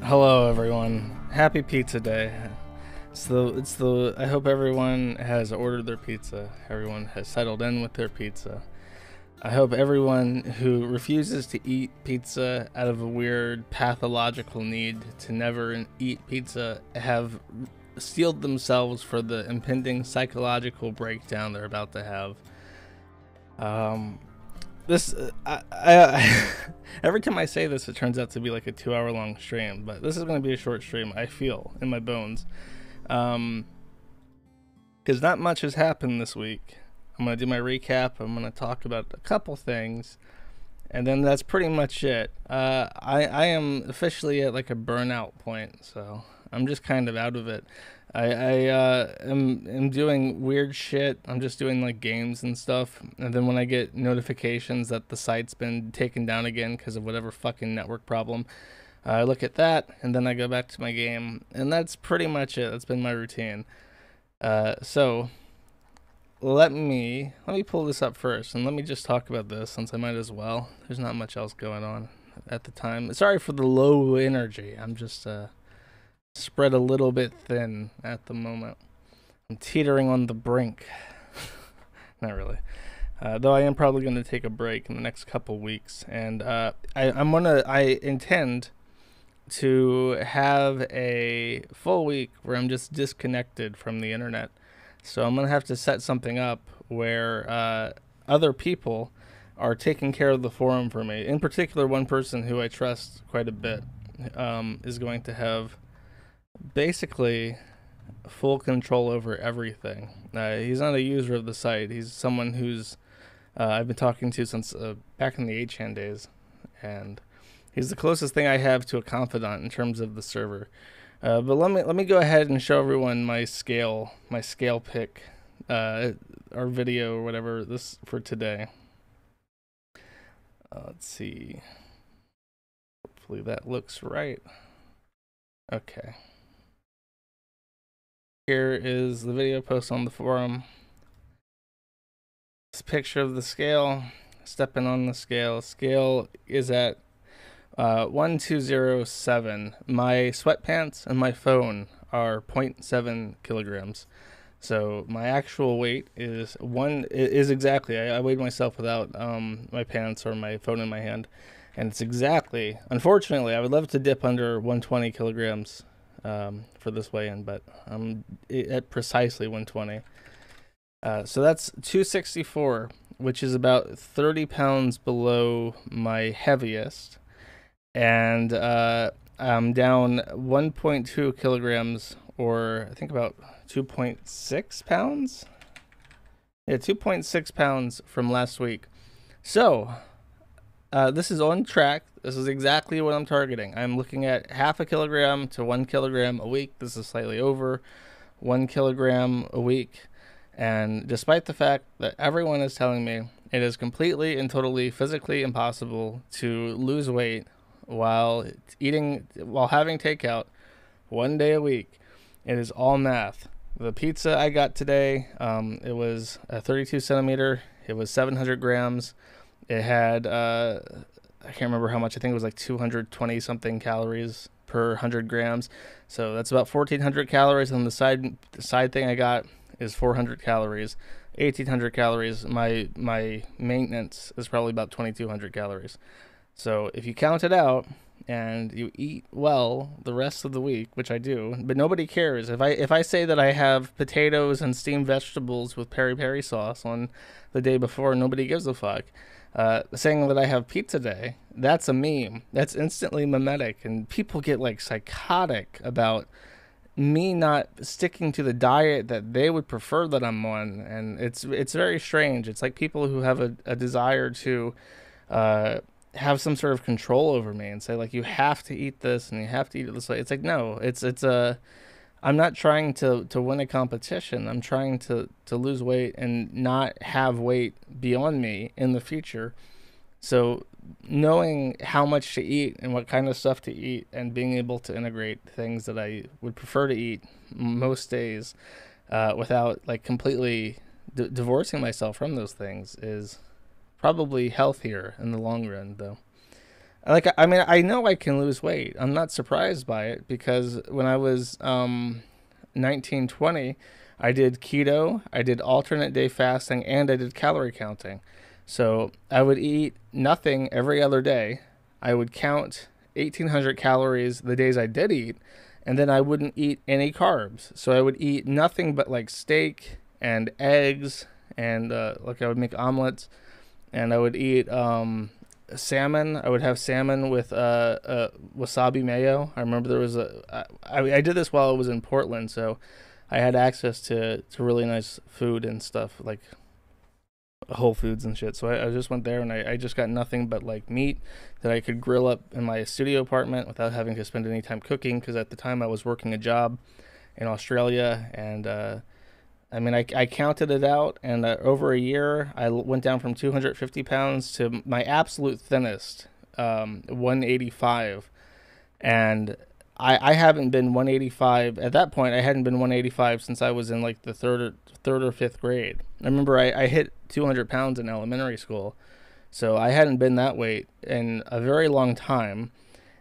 Hello everyone. Happy Pizza Day. I hope everyone has ordered their pizza. Everyone has settled in with their pizza. I hope everyone who refuses to eat pizza out of a weird pathological need to never eat pizza have steeled themselves for the impending psychological breakdown they're about to have. Every time I say this, it turns out to be like a 2-hour long stream, but this is going to be a short stream, I feel, in my bones. Because not much has happened this week. I'm going to do my recap, I'm going to talk about a couple things, and then that's pretty much it. I am officially at like a burnout point, so I'm just kind of out of it. I am doing weird shit. I'm just doing like games and stuff, and then when I get notifications that the site's been taken down again because of whatever fucking network problem, I look at that and then I go back to my game, and that's pretty much it. That's been my routine. So let me pull this up first, and let me just talk about this since I might as well. There's not much else going on at the time. Sorry for the low energy. I'm just spread a little bit thin at the moment. I'm teetering on the brink. Not really. Though I am probably going to take a break in the next couple weeks, and I intend to have a full week where I'm just disconnected from the internet. So I'm going to have to set something up where other people are taking care of the forum for me. In particular, one person who I trust quite a bit is going to have basically full control over everything. He's not a user of the site. He's someone who's I've been talking to since back in the 8chan days, and he's the closest thing I have to a confidant in terms of the server. But let me go ahead and show everyone my scale pick, our video or whatever this for today. Let's see. Hopefully that looks right. Okay. Here is the video post on the forum. This picture of the scale, stepping on the scale. Scale is at 1207. My sweatpants and my phone are 0.7 kilograms. So my actual weight is exactly, I weighed myself without my pants or my phone in my hand, and it's exactly, unfortunately, I would love to dip under 120 kilograms for this weigh-in, but I'm at precisely 120. So that's 264, which is about 30 pounds below my heaviest, and I'm down 1.2 kilograms, or I think about 2.6 pounds? Yeah, 2.6 pounds from last week. So this is on track. This is exactly what I'm targeting. I'm looking at 0.5 kilogram to 1 kilogram a week. This is slightly over 1 kilogram a week. And despite the fact that everyone is telling me it is completely and totally physically impossible to lose weight while having takeout 1 day a week, it is all math. The pizza I got today, it was a 32 centimeter. It was 700 grams. It had, I can't remember how much. I think it was like 220 something calories per 100 grams. So that's about 1,400 calories. And the side thing I got is 400 calories, 1,800 calories. My maintenance is probably about 2,200 calories. So if you count it out and you eat well the rest of the week, which I do, but nobody cares. If I say that I have potatoes and steamed vegetables with peri-peri sauce on the day before, nobody gives a fuck. saying that I have pizza day, that's a meme. That's instantly mimetic, and people get like psychotic about me not sticking to the diet that they would prefer that I'm on, and it's very strange. It's like people who have a desire to have some sort of control over me and say like you have to eat this and you have to eat it this way. It's like no, it's a I'm not trying to win a competition. I'm trying to lose weight and not have weight beyond me in the future. So knowing how much to eat and what kind of stuff to eat and being able to integrate things that I would prefer to eat most days without like completely divorcing myself from those things is probably healthier in the long run, though. Like, I mean, I know I can lose weight. I'm not surprised by it because when I was 19, 20, I did keto, I did alternate day fasting, and I did calorie counting. So I would eat nothing every other day. I would count 1,800 calories the days I did eat, and then I wouldn't eat any carbs. So I would eat nothing but like steak and eggs, and like I would make omelets, and I would eat salmon. I would have salmon with wasabi mayo. I remember there was I did this while I was in Portland, so I had access to really nice food and stuff like Whole Foods and shit. So I just went there and I just got nothing but like meat that I could grill up in my studio apartment without having to spend any time cooking, because at the time I was working a job in Australia, and I mean, I counted it out, and over a year, I went down from 250 pounds to my absolute thinnest, 185. And I haven't been 185. At that point, I hadn't been 185 since I was in like the third or fifth grade. I remember I hit 200 pounds in elementary school. So I hadn't been that weight in a very long time.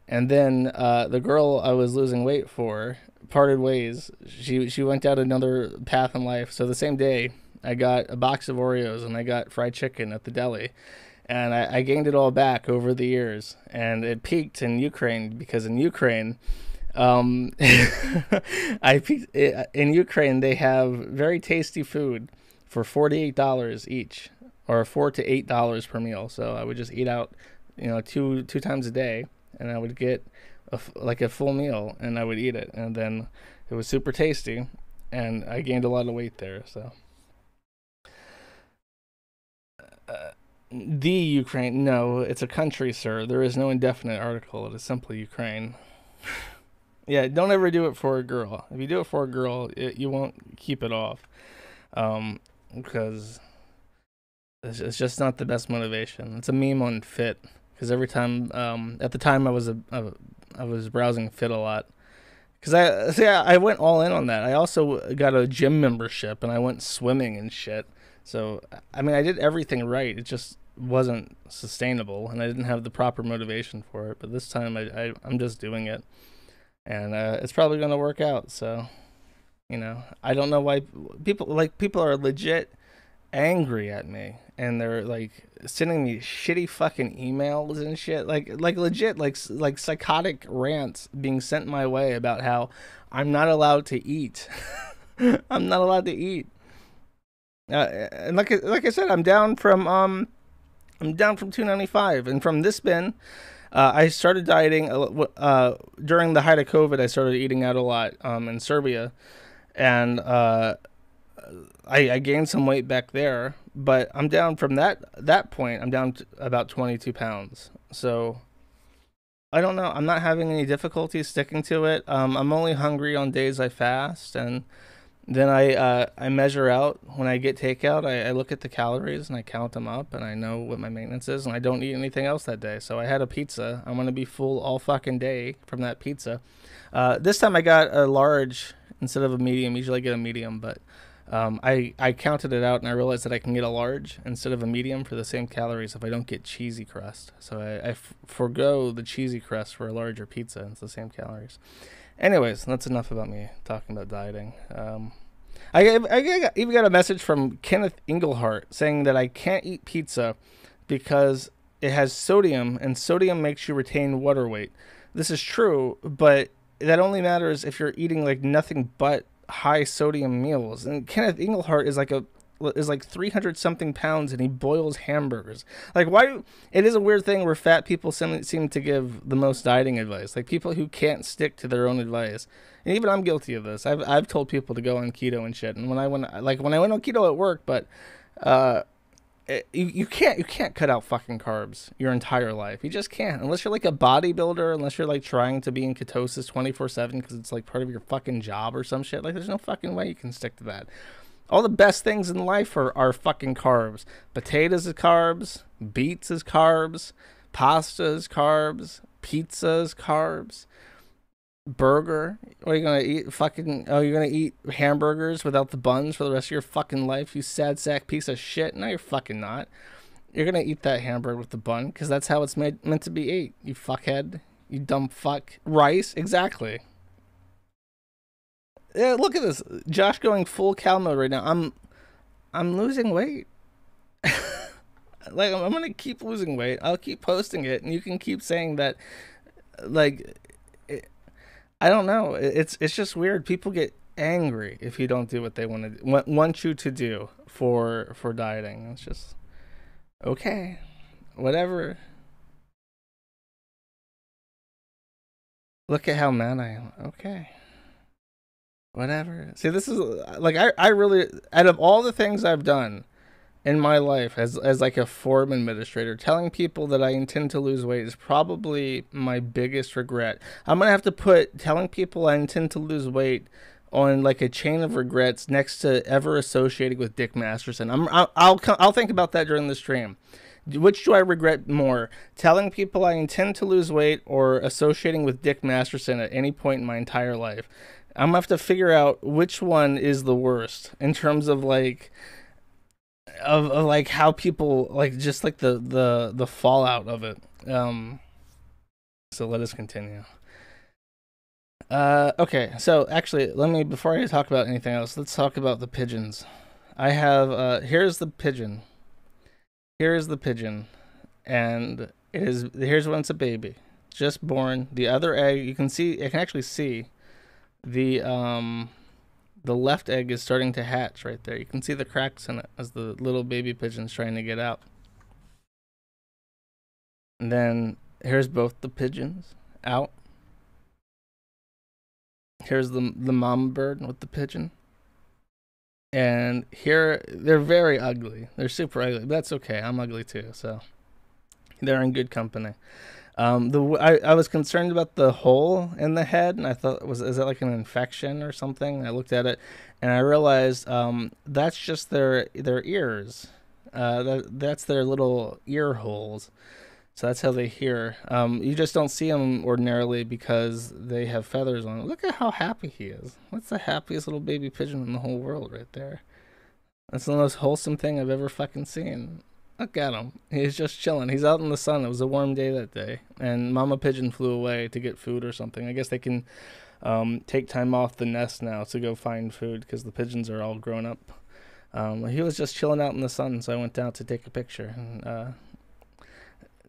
And then the girl I was losing weight for parted ways. She went down another path in life. So the same day, I got a box of Oreos and I got fried chicken at the deli. And I gained it all back over the years. And it peaked in Ukraine because in Ukraine, in Ukraine, they have very tasty food for $48 each, or $4 to $8 per meal. So I would just eat out, two times a day, and I would get like a full meal, and I would eat it, and then it was super tasty, and I gained a lot of weight there. So the Ukraine, no, it's a country, sir. There is no indefinite article. It is simply Ukraine. Yeah, don't ever do it for a girl. If you do it for a girl, you won't keep it off, because it's just not the best motivation. It's a meme on Fit, because every time, at the time I was browsing Fit a lot, because I went all in on that. I also got a gym membership, and I went swimming and shit. So I mean, I did everything right. It just wasn't sustainable, and I didn't have the proper motivation for it. But this time, I'm just doing it, and it's probably gonna work out. So, I don't know why people are legit angry at me, and they're like sending me shitty fucking emails and shit, like legit like psychotic rants being sent my way about how I'm not allowed to eat. I'm not allowed to eat. And like I said, I'm down from 295, and from this bin, I started dieting during the height of COVID. I started eating out a lot in Serbia, and I gained some weight back there, but I'm down from that point. I'm down to about 22 pounds. So I don't know. I'm not having any difficulty sticking to it. I'm only hungry on days I fast, and then I measure out when I get takeout. I look at the calories and I count them up, and I know what my maintenance is, and I don't eat anything else that day. So I had a pizza. I'm gonna be full all fucking day from that pizza. This time I got a large instead of a medium. Usually I get a medium, but I counted it out, and I realized that I can get a large instead of a medium for the same calories if I don't get cheesy crust. So I forgo the cheesy crust for a larger pizza, and it's the same calories. Anyways, that's enough about me talking about dieting. I even got a message from Kenneth Englehart saying that I can't eat pizza because it has sodium, and sodium makes you retain water weight. This is true, but that only matters if you're eating like nothing but high sodium meals. And Kenneth Englehart is like is like 300 something pounds and he boils hamburgers. Like, why? It is a weird thing where fat people seem to give the most dieting advice. Like people who can't stick to their own advice. And even I'm guilty of this. I've told people to go on keto and shit. And when I went on keto at work, but you can't cut out fucking carbs your entire life. You just can't, unless you're like a bodybuilder, unless you're like trying to be in ketosis 24/7 because it's like part of your fucking job or some shit. Like there's no fucking way you can stick to that. All the best things in life are fucking carbs. Potatoes is carbs, beets is carbs, pasta is carbs, pizza is carbs. Burger? What are you gonna eat? You're gonna eat hamburgers without the buns for the rest of your fucking life, you sad sack piece of shit? No, you're fucking not. You're gonna eat that hamburger with the bun because that's how it's meant to be ate, you fuckhead. You dumb fuck. Rice? Exactly. Yeah, look at this. Josh going full cow mode right now. I'm losing weight. Like, I'm gonna keep losing weight. I'll keep posting it, and you can keep saying that, like, I don't know. It's just weird. People get angry if you don't do what they want you to do for dieting. It's just okay, whatever. Look at how mad I am. Okay, whatever. See, this is like I really, out of all the things I've done in my life as like a forum administrator, telling people that I intend to lose weight is probably my biggest regret. I'm gonna have to put telling people I intend to lose weight on like a chain of regrets next to ever associating with Dick Masterson. I'll think about that during the stream. Which do I regret more? Telling people I intend to lose weight or associating with Dick Masterson at any point in my entire life? I'm gonna have to figure out which one is the worst in terms of like of like how people like just like the fallout of it. So let us continue. Okay, so actually let me, before I talk about anything else, let's talk about the pigeons. I have here's the pigeon. Here's the pigeon, and here's when it's a baby, just born. The other egg, you can see, I can actually see the left egg is starting to hatch right there. You can see the cracks in it as the little baby pigeon's trying to get out. And then here's both the pigeons out. Here's the mama bird with the pigeon. And here, they're very ugly. They're super ugly, but that's okay. I'm ugly too, so they're in good company. I was concerned about the hole in the head, and I thought, is it like an infection or something? I looked at it, and I realized that's just their ears. That's their little ear holes. So that's how they hear. You just don't see them ordinarily because they have feathers on. Look at how happy he is. That's the happiest little baby pigeon in the whole world right there. That's the most wholesome thing I've ever fucking seen. Look at him. He's just chilling. He's out in the sun. It was a warm day that day. And Mama Pigeon flew away to get food or something. I guess they can take time off the nest now to go find food because the pigeons are all grown up. He was just chilling out in the sun, so I went down to take a picture. And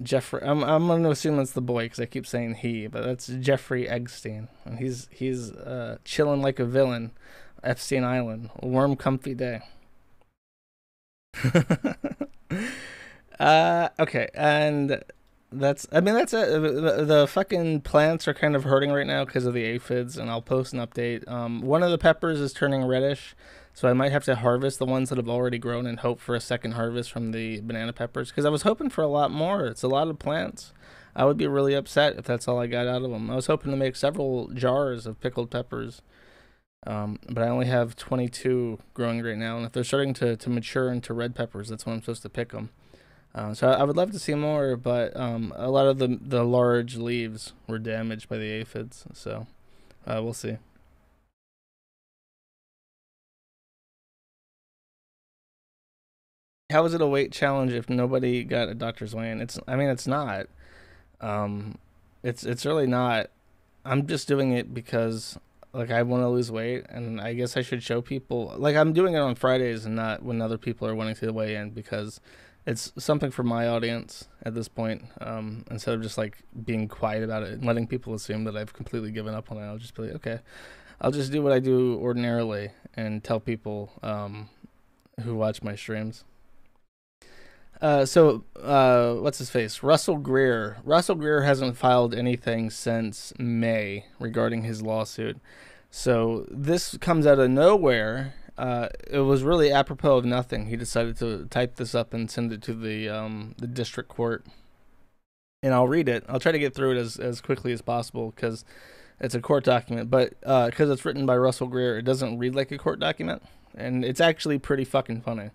Jeffrey, I'm going to assume it's the boy because I keep saying he, but that's Jeffrey Eggstein. And he's chilling like a villain. Epstein Island. A warm, comfy day. Okay, and that's it. The fucking plants are kind of hurting right now because of the aphids, and I'll post an update. One of the peppers is turning reddish, so I might have to harvest the ones that have already grown and hope for a second harvest from the banana peppers, because I was hoping for a lot more. It's a lot of plants. I would be really upset if that's all I got out of them. I was hoping to make several jars of pickled peppers. But I only have 22 growing right now, and if they're starting to mature into red peppers, that's when I'm supposed to pick them. So I would love to see more, but a lot of the large leaves were damaged by the aphids, so we'll see. How is it a weight challenge if nobody got a doctor's weigh-in? It's not. It's really not. I'm just doing it because like I want to lose weight, and I guess I should show people. Like I'm doing it on Fridays and not when other people are wanting to weigh in, because it's something for my audience at this point. Instead of just like being quiet about it and letting people assume that I've completely given up on it, I'll just be like, okay, I'll just do what I do ordinarily and tell people who watch my streams. What's his face? Russell Greer. Russell Greer hasn't filed anything since May regarding his lawsuit. So this comes out of nowhere. It was really apropos of nothing. He decided to type this up and send it to the district court. And I'll read it. I'll try to get through it as quickly as possible because it's a court document. But because it's written by Russell Greer, it doesn't read like a court document. And it's actually pretty fucking funny.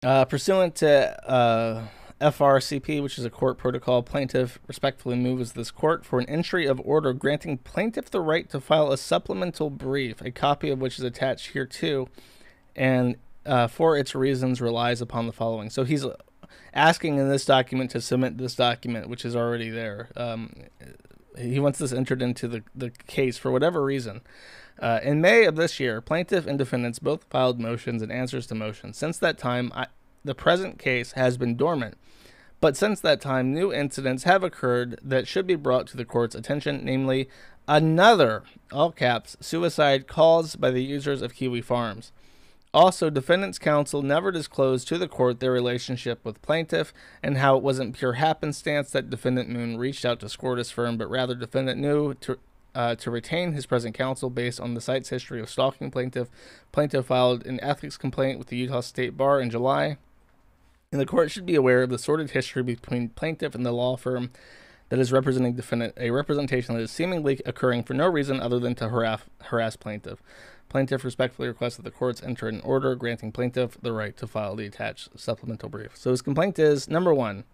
Pursuant to FRCP, which is a court protocol, plaintiff respectfully moves this court for an entry of order granting plaintiff the right to file a supplemental brief, a copy of which is attached hereto, and for its reasons relies upon the following. So he's asking in this document to submit this document, which is already there. He wants this entered into the case for whatever reason. In May of this year, plaintiff and defendants both filed motions and answers to motions. Since that time, the present case has been dormant. But since that time, new incidents have occurred that should be brought to the court's attention, namely another, all caps, suicide caused by the users of Kiwi Farms. Also, defendants' counsel never disclosed to the court their relationship with plaintiff and how it wasn't pure happenstance that defendant Moon reached out to Scortis firm, but rather defendant knew to retain his present counsel based on the site's history of stalking plaintiff. Plaintiff filed an ethics complaint with the Utah State Bar in July. And the court should be aware of the sordid history between plaintiff and the law firm that is representing defendant, a representation that is seemingly occurring for no reason other than to harass plaintiff. Plaintiff respectfully requests that the courts enter an order granting plaintiff the right to file the attached supplemental brief. So his complaint is, number one,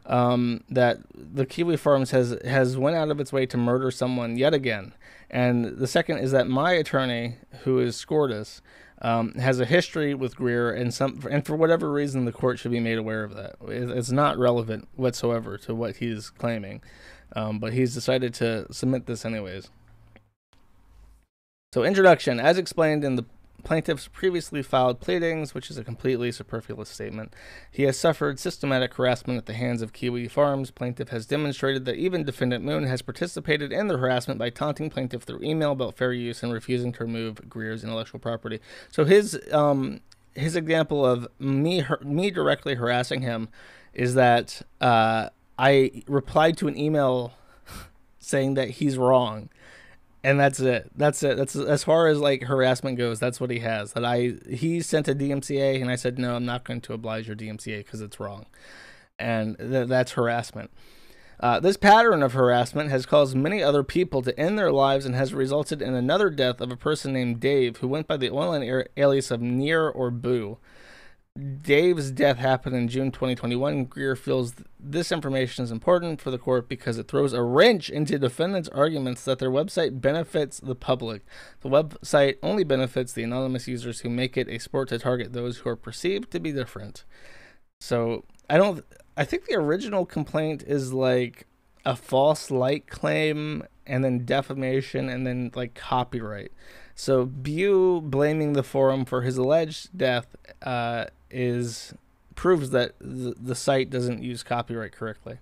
that the Kiwi Farms has went out of its way to murder someone yet again. And the second is that my attorney, who is Scortis, has a history with Greer, and for whatever reason, the court should be made aware of that. It's not relevant whatsoever to what he's claiming, but he's decided to submit this anyways. So, introduction. As explained in the plaintiff's previously filed pleadings, which is a completely superfluous statement, he has suffered systematic harassment at the hands of Kiwi Farms. Plaintiff has demonstrated that even defendant Moon has participated in the harassment by taunting plaintiff through email about fair use and refusing to remove Greer's intellectual property. So his example of me directly harassing him is that I replied to an email saying that he's wrong. And that's it. That's as far as like harassment goes. That's what he has. He sent a DMCA, and I said no, I'm not going to oblige your DMCA because it's wrong, and that's harassment. This pattern of harassment has caused many other people to end their lives and has resulted in another death of a person named Dave, who went by the online alias of Near or Boo. Dave's death happened in June 2021. Greer feels this information is important for the court because it throws a wrench into defendants' arguments that their website benefits the public. The website only benefits the anonymous users who make it a sport to target those who are perceived to be different. So I think the original complaint is like a false light claim and then defamation and then like copyright. So Bew blaming the forum for his alleged death proves that the site doesn't use copyright correctly.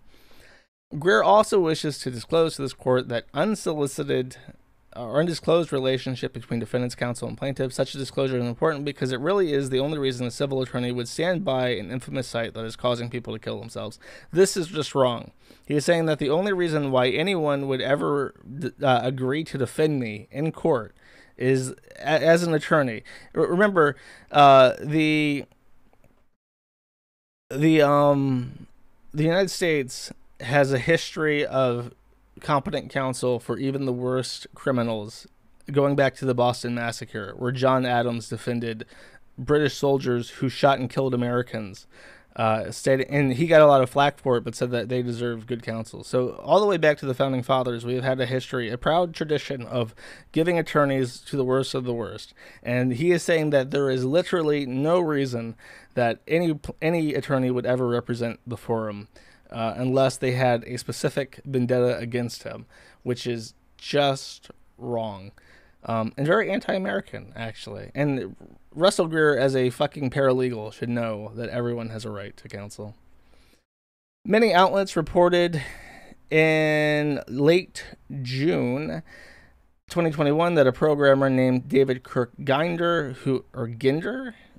Greer also wishes to disclose to this court that unsolicited or undisclosed relationship between defendant's counsel and plaintiff. Such a disclosure is important because it really is the only reason a civil attorney would stand by an infamous site that is causing people to kill themselves. This is just wrong. He is saying that the only reason why anyone would ever agree to defend me in court is as an attorney. Remember, the United States has a history of competent counsel for even the worst criminals, going back to the Boston Massacre, where John Adams defended British soldiers who shot and killed Americans. And he got a lot of flack for it, but said that they deserve good counsel. So all the way back to the Founding Fathers, we have had a history, a proud tradition of giving attorneys to the worst of the worst. And he is saying that there is literally no reason that any attorney would ever represent the forum unless they had a specific vendetta against him, which is just wrong. And very anti-American, actually. And Russell Greer, as a fucking paralegal, should know that everyone has a right to counsel. Many outlets reported in late June 2021 that a programmer named David Ginder,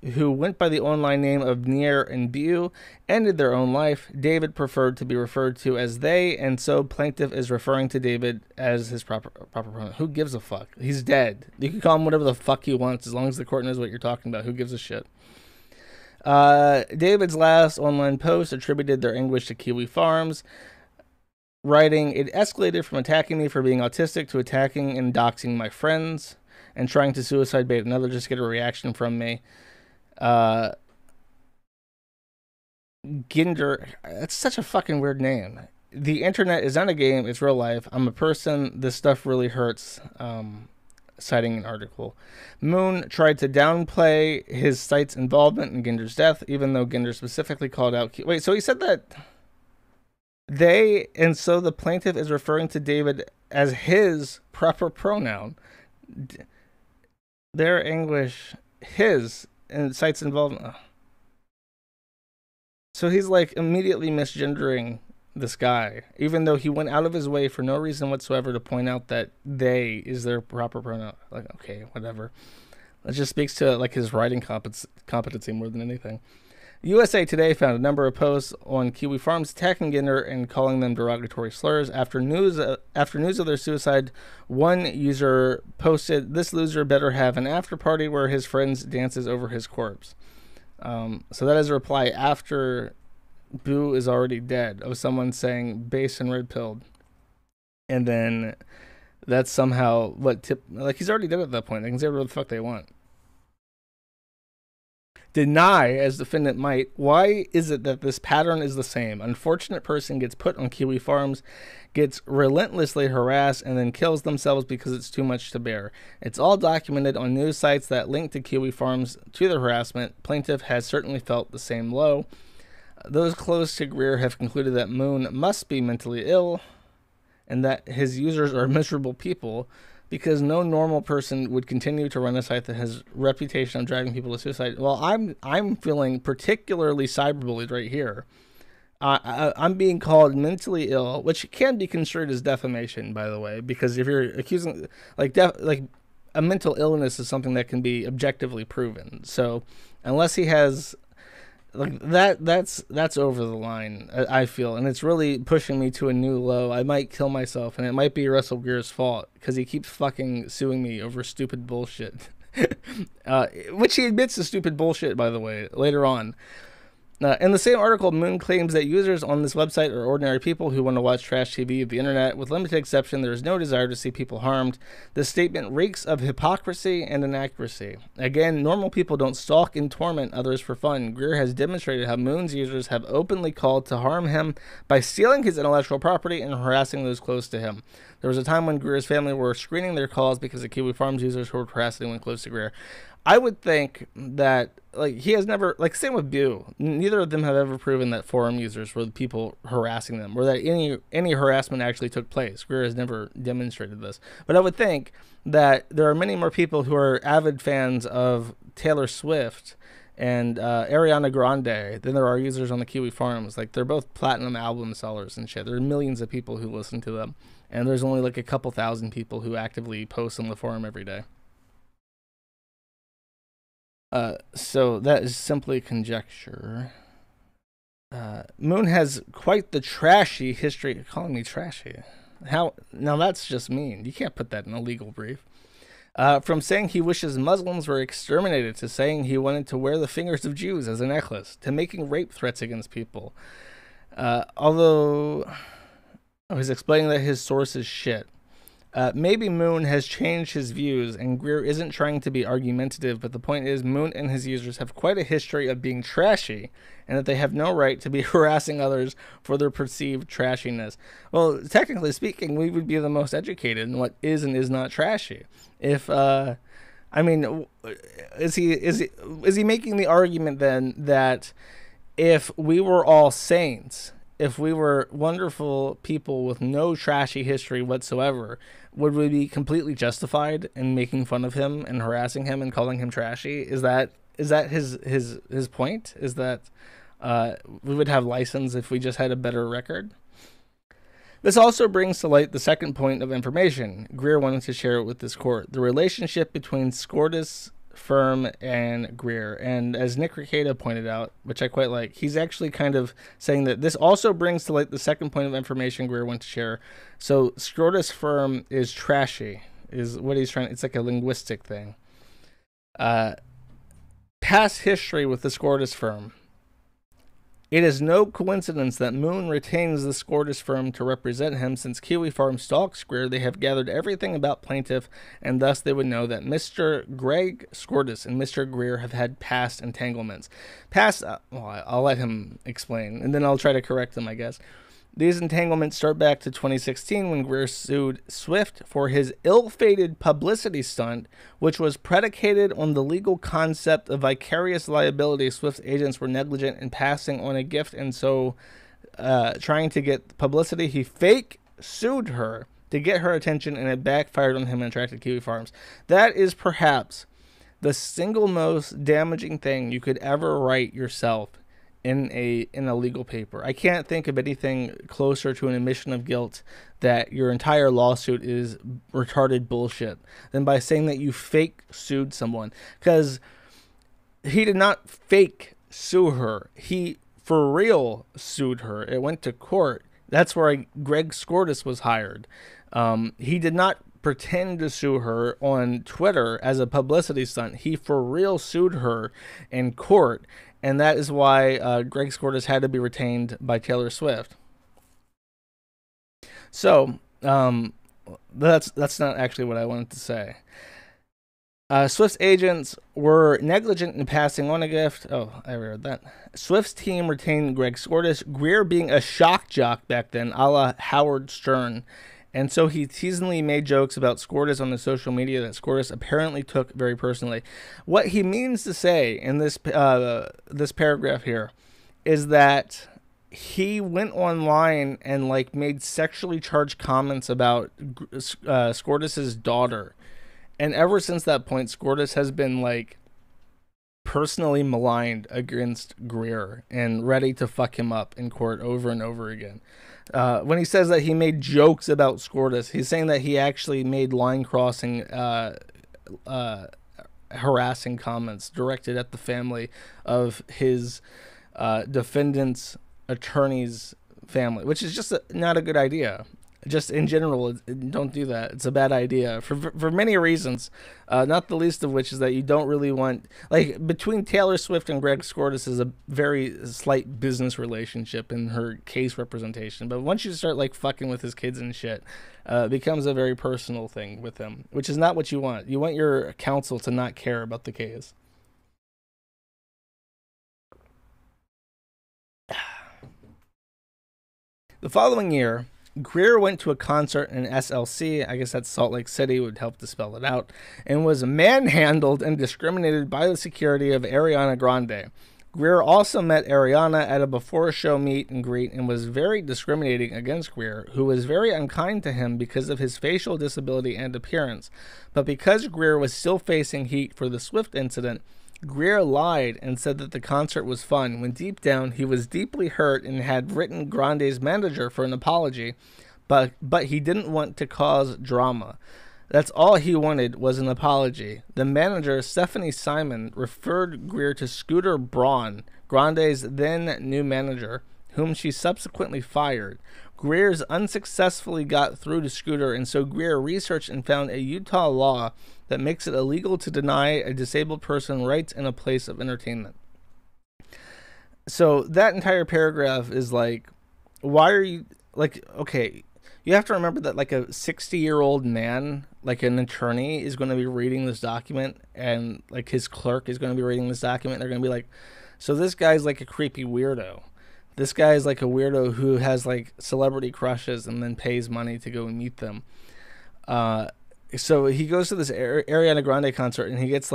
who went by the online name of Nier and Bu, ended their own life. David preferred to be referred to as they, and so plaintiff is referring to David as his proper pronoun. Who gives a fuck? He's dead. You can call him whatever the fuck he wants as long as the court knows what you're talking about. Who gives a shit? David's last online post attributed their anguish to Kiwi Farms, writing, "It escalated from attacking me for being autistic to attacking and doxing my friends and trying to suicide bait another just to get a reaction from me." Ginder, that's such a fucking weird name. "The internet is not a game, it's real life. I'm a person. This stuff really hurts." Citing an article. Moon tried to downplay his site's involvement in Ginder's death, even though Ginder specifically called out... Wait, so he said that they, and so the plaintiff is referring to David as his proper pronoun. Their anguish, his, and site's involvement. So he's like immediately misgendering this guy, even though he went out of his way for no reason whatsoever to point out that they is their proper pronoun. Like, okay, whatever. That just speaks to like his writing competency more than anything. USA Today found a number of posts on Kiwi Farms attacking Ginder and calling them derogatory slurs. After news of their suicide, one user posted, "This loser better have an after party where his friends dances over his corpse." So that is a reply after Boo is already dead of someone saying base and red pilled. And then that's somehow what like he's already dead at that point. They can say whatever the fuck they want. Deny as defendant might. Why is it that this pattern is the same? Unfortunate person gets put on Kiwi Farms, gets relentlessly harassed, and then kills themselves because it's too much to bear. It's all documented on news sites that link to Kiwi Farms to the harassment. Plaintiff has certainly felt the same low. Those close to Greer have concluded that Moon must be mentally ill and that his users are miserable people, because no normal person would continue to run a site that has reputation of driving people to suicide. Well, I'm feeling particularly cyberbullied right here. I'm being called mentally ill, which can be construed as defamation, by the way, because if you're accusing like a mental illness is something that can be objectively proven. So unless he has like that's over the line, I feel, and it's really pushing me to a new low. I might kill myself, and it might be Russell Greer's fault because he keeps fucking suing me over stupid bullshit. Which he admits is stupid bullshit, by the way, later on. In the same article, Moon claims that users on this website are ordinary people who want to watch trash TV of the internet. With limited exception, there is no desire to see people harmed. This statement reeks of hypocrisy and inaccuracy. Again, normal people don't stalk and torment others for fun. Greer has demonstrated how Moon's users have openly called to harm him by stealing his intellectual property and harassing those close to him. There was a time when Greer's family were screening their calls because the Kiwi Farms users who were harassing anyone close to Greer. I would think that, like, he has never, like, same with Bu. Neither of them have ever proven that forum users were the people harassing them, or that any harassment actually took place. Greer has never demonstrated this. But I would think that there are many more people who are avid fans of Taylor Swift and Ariana Grande than there are users on the Kiwi Farms. Like, they're both platinum album sellers and shit. There are millions of people who listen to them, and there's only like a couple thousand people who actively post on the forum every day. So that is simply conjecture. Moon has quite the trashy history. You're calling me trashy? How? Now that's just mean. You can't put that in a legal brief. From saying he wishes Muslims were exterminated to saying he wanted to wear the fingers of Jews as a necklace to making rape threats against people. Although he's explaining that his source is shit. Maybe Moon has changed his views, and Greer isn't trying to be argumentative, but the point is Moon and his users have quite a history of being trashy, and that they have no right to be harassing others for their perceived trashiness. Well, technically speaking, we would be the most educated in what is and is not trashy. If, I mean, is he making the argument then that if we were all saints, if we were wonderful people with no trashy history whatsoever, would we be completely justified in making fun of him and harassing him and calling him trashy? Is that his point? Is that we would have license if we just had a better record? This also brings to light the second point of information Greer wanted to share with this court, the relationship between Scordis Firm and Greer. And as Nick Ricada pointed out, which I quite like, he's actually kind of saying that this also brings to light the second point of information Greer wanted to share. So Scordis Firm is trashy, is what he's trying. It's like a linguistic thing. Past history with the Scordis Firm. It is no coincidence that Moon retains the Scordis Firm to represent him. Since Kiwi Farm stalks Greer, they have gathered everything about plaintiff, and thus they would know that Mr. Greg Scordis and Mr. Greer have had past entanglements. I'll let him explain, and then I'll try to correct them, I guess. These entanglements start back to 2016 when Greer sued Swift for his ill-fated publicity stunt, which was predicated on the legal concept of vicarious liability. Swift's agents were negligent in passing on a gift, and so trying to get publicity, he fake sued her to get her attention, and it backfired on him and attracted Kiwi Farms. That is perhaps the single most damaging thing you could ever write yourself in a legal paper. I can't think of anything closer to an admission of guilt that your entire lawsuit is retarded bullshit than by saying that you fake sued someone. Because he did not fake sue her. He for real sued her. It went to court. That's where Greg Scordis was hired. He did not pretend to sue her on Twitter as a publicity stunt. He for real sued her in court. And that is why Greg Scordis had to be retained by Taylor Swift. So, that's not actually what I wanted to say. Swift's agents were negligent in passing on a gift. Oh, I read that. Swift's team retained Greg Scordis, Greer being a shock jock back then, a la Howard Stern. And so he teasingly made jokes about Scordis on the social media that Scordis apparently took very personally. What he means to say in this this paragraph here is that he went online and made sexually charged comments about Scordis's daughter. And ever since that point, Scordis has been personally maligned against Greer and ready to fuck him up in court over and over again. When he says that he made jokes about Scordis, he's saying that he actually made line-crossing, harassing comments directed at the family of his defendant's attorney's family, which is just not a good idea. Just in general, don't do that. It's a bad idea for many reasons, not the least of which is that you don't really want... between Taylor Swift and Greg Scordis is a very slight business relationship in her case representation. But once you start, fucking with his kids and shit, it becomes a very personal thing with him, which is not what you want. You want your counsel to not care about the case. The following year, Greer went to a concert in SLC, I guess that's Salt Lake City, would help to spell it out, and was manhandled and discriminated by the security of Ariana Grande. Greer also met Ariana at a before-show meet and greet and was very discriminating against Greer, who was very unkind to him because of his facial disability and appearance. But because Greer was still facing heat for the Swift incident, Greer lied and said that the concert was fun, when deep down he was deeply hurt and had written Grande's manager for an apology, but he didn't want to cause drama. That's all he wanted was an apology. The manager, Stephanie Simon, referred Greer to Scooter Braun, Grande's then new manager, whom she subsequently fired. Greer's unsuccessfully got through to Scooter, and so Greer researched and found a Utah law that makes it illegal to deny a disabled person rights in a place of entertainment. So that entire paragraph is why are you, okay, you have to remember that a 60-year-old man, an attorney, is going to be reading this document, and his clerk is going to be reading this document, and they're going to be so this guy's a creepy weirdo. This guy is a weirdo who has celebrity crushes and then pays money to go and meet them. So he goes to this Ariana Grande concert and he gets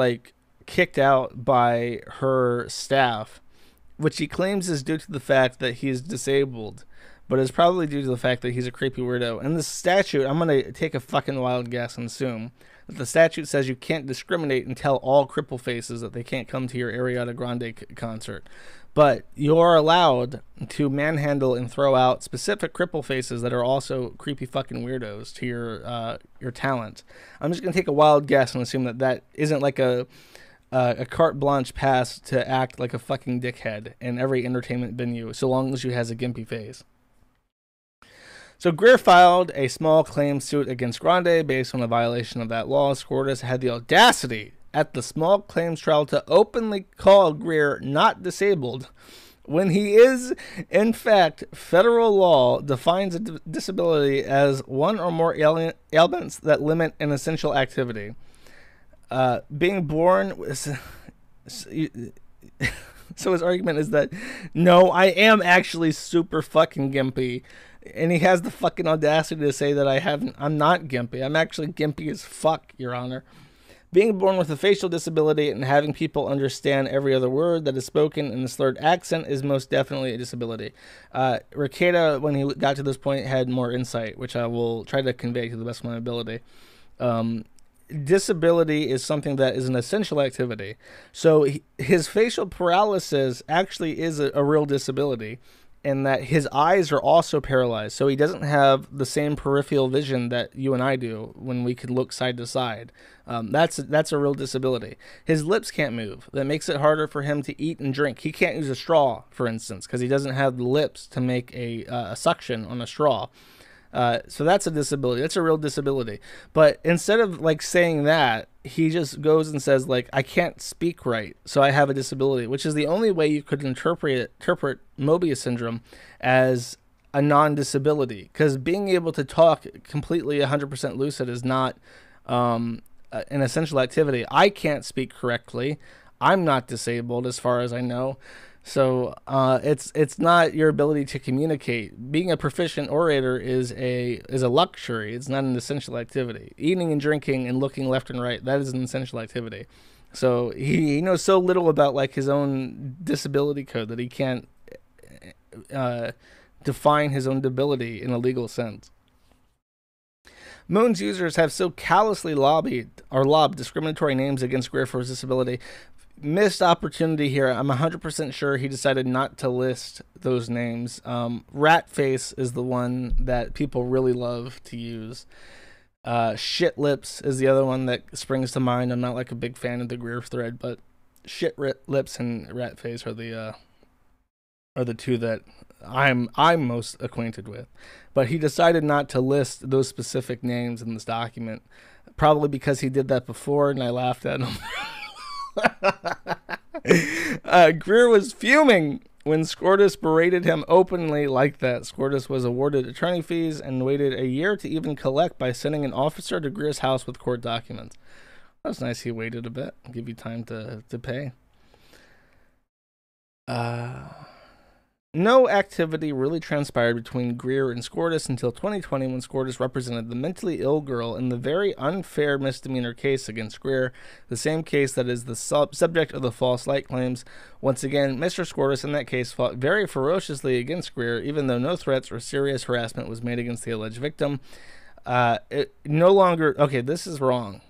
kicked out by her staff, which he claims is due to the fact that he's disabled, but it's probably due to the fact that he's a creepy weirdo. And the statute, I'm going to take a fucking wild guess and assume that the statute says you can't discriminate and tell all cripple faces that they can't come to your Ariana Grande concert. but you're allowed to manhandle and throw out specific cripple faces that are also creepy fucking weirdos to your talent. I'm just gonna take a wild guess and assume that that isn't like a carte blanche pass to act like a fucking dickhead in every entertainment venue, so long as you has a gimpy face. So Greer filed a small claim suit against Grande based on a violation of that law. Scortis had the audacity at the small claims trial to openly call Greer not disabled when he is, in fact, federal law defines a disability as one or more ailments that limit an essential activity. Being born was... So his argument is that, no, I am actually super fucking gimpy. And he has the fucking audacity to say that I'm not gimpy. I'm actually gimpy as fuck, Your Honor. Being born with a facial disability and having people understand every other word that is spoken in a slurred accent is most definitely a disability. Ricada, when he got to this point, had more insight, which I will try to convey to the best of my ability. Disability is something that is an essential activity. So his facial paralysis actually is a real disability, in that his eyes are also paralyzed. So he doesn't have the same peripheral vision that you and I do when we can look side to side. That's a real disability. His lips can't move. That makes it harder for him to eat and drink. He can't use a straw, for instance, because he doesn't have the lips to make a suction on a straw. So that's a disability. That's a real disability. But instead of like saying that, he just goes and says like, I can't speak right, so I have a disability, which is the only way you could interpret Mobius syndrome as a non-disability, because being able to talk completely 100% lucid is not an essential activity. I can't speak correctly. I'm not disabled as far as I know. So it's not your ability to communicate. Being a proficient orator is a luxury. It's not an essential activity. Eating and drinking and looking left and right, that is an essential activity. So he knows so little about like his own disability code that he can't define his own debility in a legal sense. Moon's users have so callously lobbed discriminatory names against Greer for his disability. Missed opportunity here. I'm 100% sure he decided not to list those names. Ratface is the one that people really love to use. Shit Lips is the other one that springs to mind. I'm not like a big fan of the Greer thread, but Shit Lips and Ratface are the two that I'm most acquainted with. But he decided not to list those specific names in this document, probably because he did that before and I laughed at him. Greer was fuming when Scortis berated him openly like that. Scortis was awarded attorney fees and waited a year to even collect by sending an officer to Greer's house with court documents. That's nice. He waited a bit, give you time to pay. No activity really transpired between Greer and Scortis until 2020, when Scortis represented the mentally ill girl in the very unfair misdemeanor case against Greer, the same case that is the subject of the false light claims. Once again, Mr. Scortis in that case fought very ferociously against Greer, even though no threats or serious harassment was made against the alleged victim. Okay, this is wrong.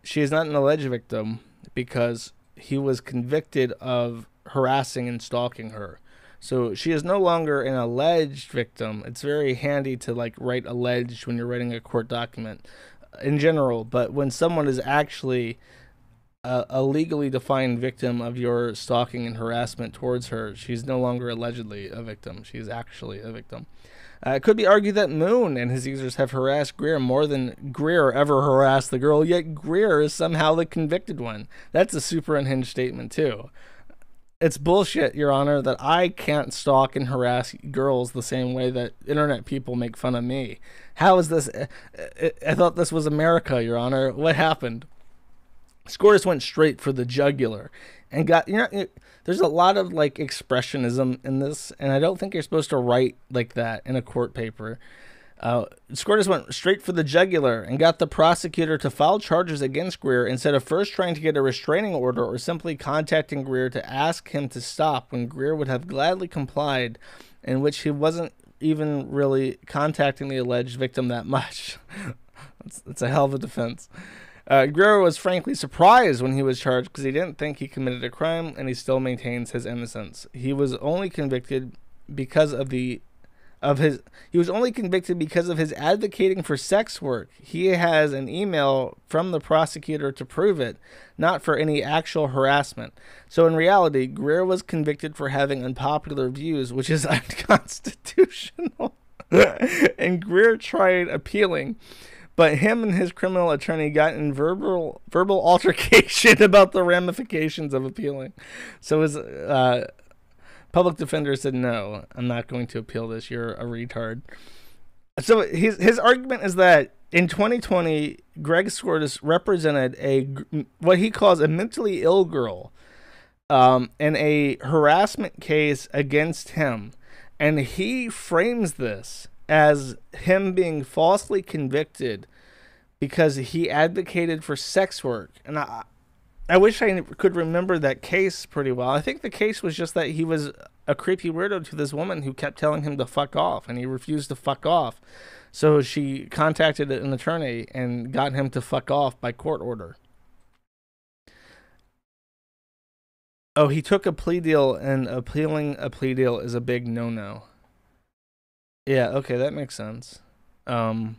She is not an alleged victim because he was convicted of harassing and stalking her. So she is no longer an alleged victim. It's very handy to like write alleged when you're writing a court document in general, but when someone is actually a legally defined victim of your stalking and harassment towards her, she's no longer allegedly a victim. She's actually a victim. It could be argued that Moon and his users have harassed Greer more than Greer ever harassed the girl, yet Greer is somehow the convicted one. That's a super unhinged statement too. It's bullshit, Your Honor, that I can't stalk and harass girls the same way that internet people make fun of me. How is this? I thought this was America, Your Honor. What happened? Scortis went straight for the jugular and got, there's a lot of like expressionism in this, and I don't think you're supposed to write like that in a court paper. Scortis went straight for the jugular and got the prosecutor to file charges against Greer instead of first trying to get a restraining order or simply contacting Greer to ask him to stop when Greer would have gladly complied, in which he wasn't even really contacting the alleged victim that much. It's a hell of a defense. Greer was frankly surprised when he was charged because he didn't think he committed a crime, and he still maintains his innocence. He was only convicted because of his advocating for sex work. He has an email from the prosecutor to prove it, not for any actual harassment. So in reality, Greer was convicted for having unpopular views, which is unconstitutional. And Greer tried appealing, but him and his criminal attorney got in verbal altercation about the ramifications of appealing. So his public defender said, "No, I'm not going to appeal this. You're a retard." So his argument is that in 2020, Greg Skordas represented what he calls a mentally ill girl in a harassment case against him. And he frames this as him being falsely convicted because he advocated for sex work. And I wish I could remember that case pretty well. I think the case was just that he was a creepy weirdo to this woman who kept telling him to fuck off, and he refused to fuck off. So she contacted an attorney and got him to fuck off by court order. Oh, he took a plea deal, and appealing a plea deal is a big no-no. Yeah, okay, that makes sense. Because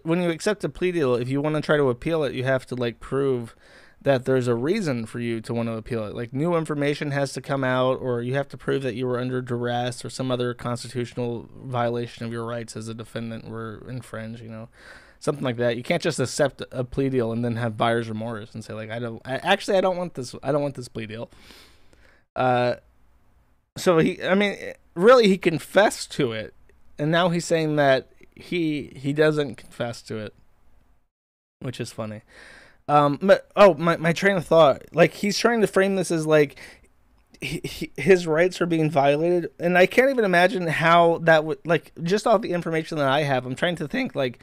when you accept a plea deal, if you want to try to appeal it, you have to like prove that there's a reason for you to want to appeal it. Like new information has to come out, or you have to prove that you were under duress or some other constitutional violation of your rights as a defendant were infringed, you know, something like that. You can't just accept a plea deal and then have buyer's remorse and say like, I don't want this. I don't want this plea deal. So he confessed to it, and now he's saying that he doesn't confess to it, which is funny. My train of thought, like he's trying to frame this as like his rights are being violated, and I can't even imagine how that would, like, just off the information that I have, I'm trying to think, like,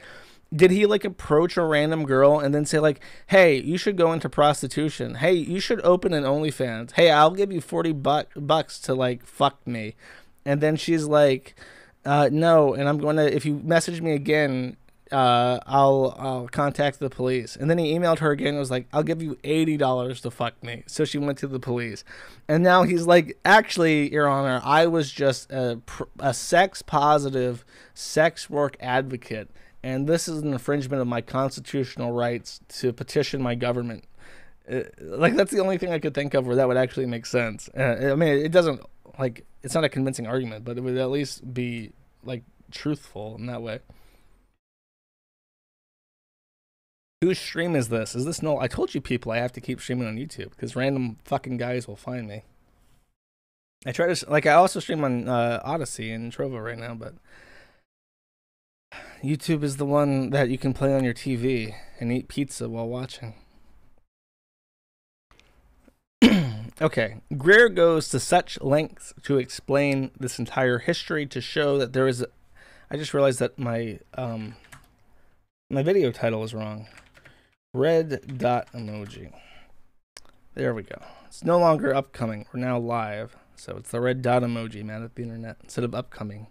did he like approach a random girl and then say like, hey, you should go into prostitution, hey, you should open an OnlyFans, hey, I'll give you $40 to like fuck me, and then she's like, no, and I'm going to, if you message me again, I'll contact the police. And then he emailed her again and was like, I'll give you $80 to fuck me. So she went to the police. And now he's like, actually, Your Honor, I was just a sex positive sex work advocate, and this is an infringement of my constitutional rights to petition my government. Like, that's the only thing I could think of where that would actually make sense. I mean, it doesn't, like, it's not a convincing argument, but it would at least be like truthful in that way. Whose stream is this? Is this no? I told you people I have to keep streaming on YouTube because random fucking guys will find me. I try to, like, I also stream on Odysee and Trovo right now, but YouTube is the one that you can play on your TV and eat pizza while watching. Okay, Greer goes to such lengths to explain this entire history to show that there is I just realized that my my video title is wrong. Red dot emoji. There we go. It's no longer upcoming. We're now live. So it's the red dot emoji, man, at the internet instead of upcoming.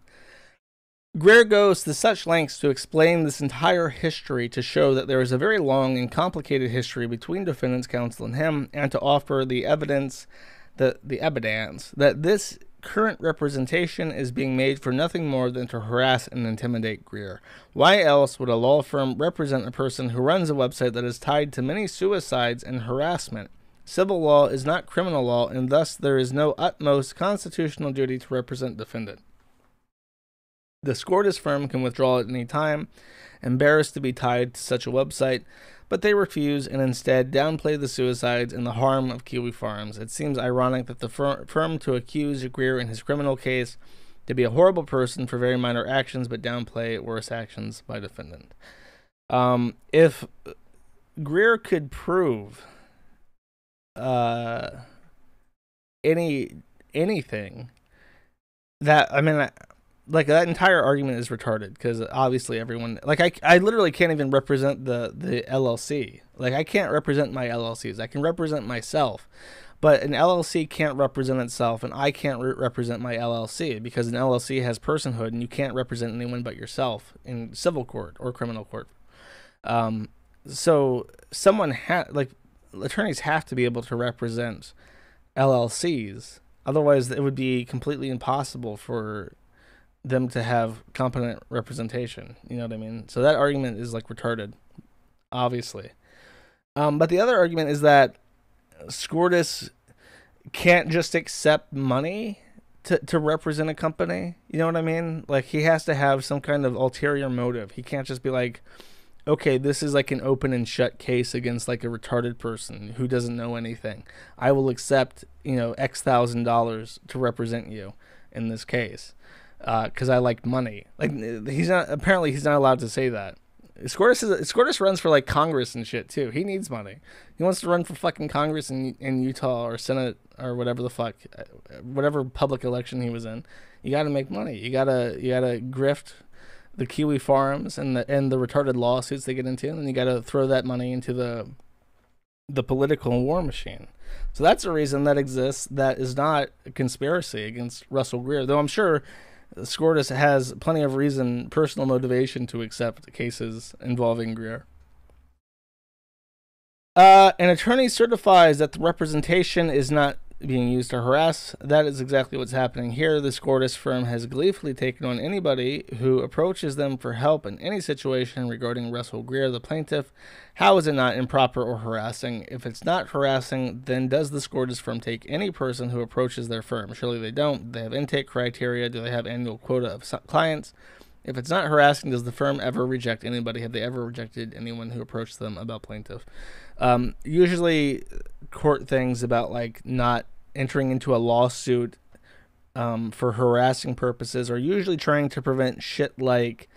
Greer goes to such lengths to explain this entire history to show that there is a very long and complicated history between defendant's counsel and him, and to offer the evidence that this current representation is being made for nothing more than to harass and intimidate Greer. Why else would a law firm represent a person who runs a website that is tied to many suicides and harassment? Civil law is not criminal law, and thus there is no utmost constitutional duty to represent defendant. The Skordas firm can withdraw at any time, embarrassed to be tied to such a website, but they refuse and instead downplay the suicides and the harm of Kiwi farms. It seems ironic that the firm to accuse Greer in his criminal case to be a horrible person for very minor actions, but downplay worse actions by defendant. If Greer could prove anything, that, I mean, like, that entire argument is retarded, because obviously everyone, like, I literally can't even represent the LLC. Like, I can't represent my LLCs. I can represent myself, but an LLC can't represent itself, and I can't represent my LLC, because an LLC has personhood, and you can't represent anyone but yourself in civil court or criminal court. so someone like attorneys have to be able to represent LLCs. Otherwise, it would be completely impossible for them to have competent representation. You know what I mean? So that argument is like retarded, obviously. But the other argument is that Scortis can't just accept money to represent a company. You know what I mean? Like, he has to have some kind of ulterior motive. He can't just be like, okay, this is like an open and shut case against like a retarded person who doesn't know anything. I will accept, X $1,000 to represent you in this case because I like money. Like, he's not allowed to say that. Scortis runs for like Congress and shit too. He needs money. He wants to run for fucking Congress in Utah or Senate or whatever the fuck, whatever public election he was in. You got to make money. You gotta grift the Kiwi farms and the retarded lawsuits they get into, and then you got to throw that money into the political war machine. So that's a reason that exists. That is not a conspiracy against Russell Greer, though I'm sure Scortis has plenty of reason, personal motivation to accept cases involving Greer. An attorney certifies that the representation is not being used to harass. That is exactly what's happening here. The Scortis firm has gleefully taken on anybody who approaches them for help in any situation regarding Russell Greer, the plaintiff. How is it not improper or harassing? If it's not harassing, then does the Scortis firm take any person who approaches their firm? Surely they don't. They have intake criteria. Do they have annual quota of clients? If it's not harassing, does the firm ever reject anybody? Have they ever rejected anyone who approached them about plaintiff? Usually court things about like not entering into a lawsuit for harassing purposes are usually trying to prevent shit like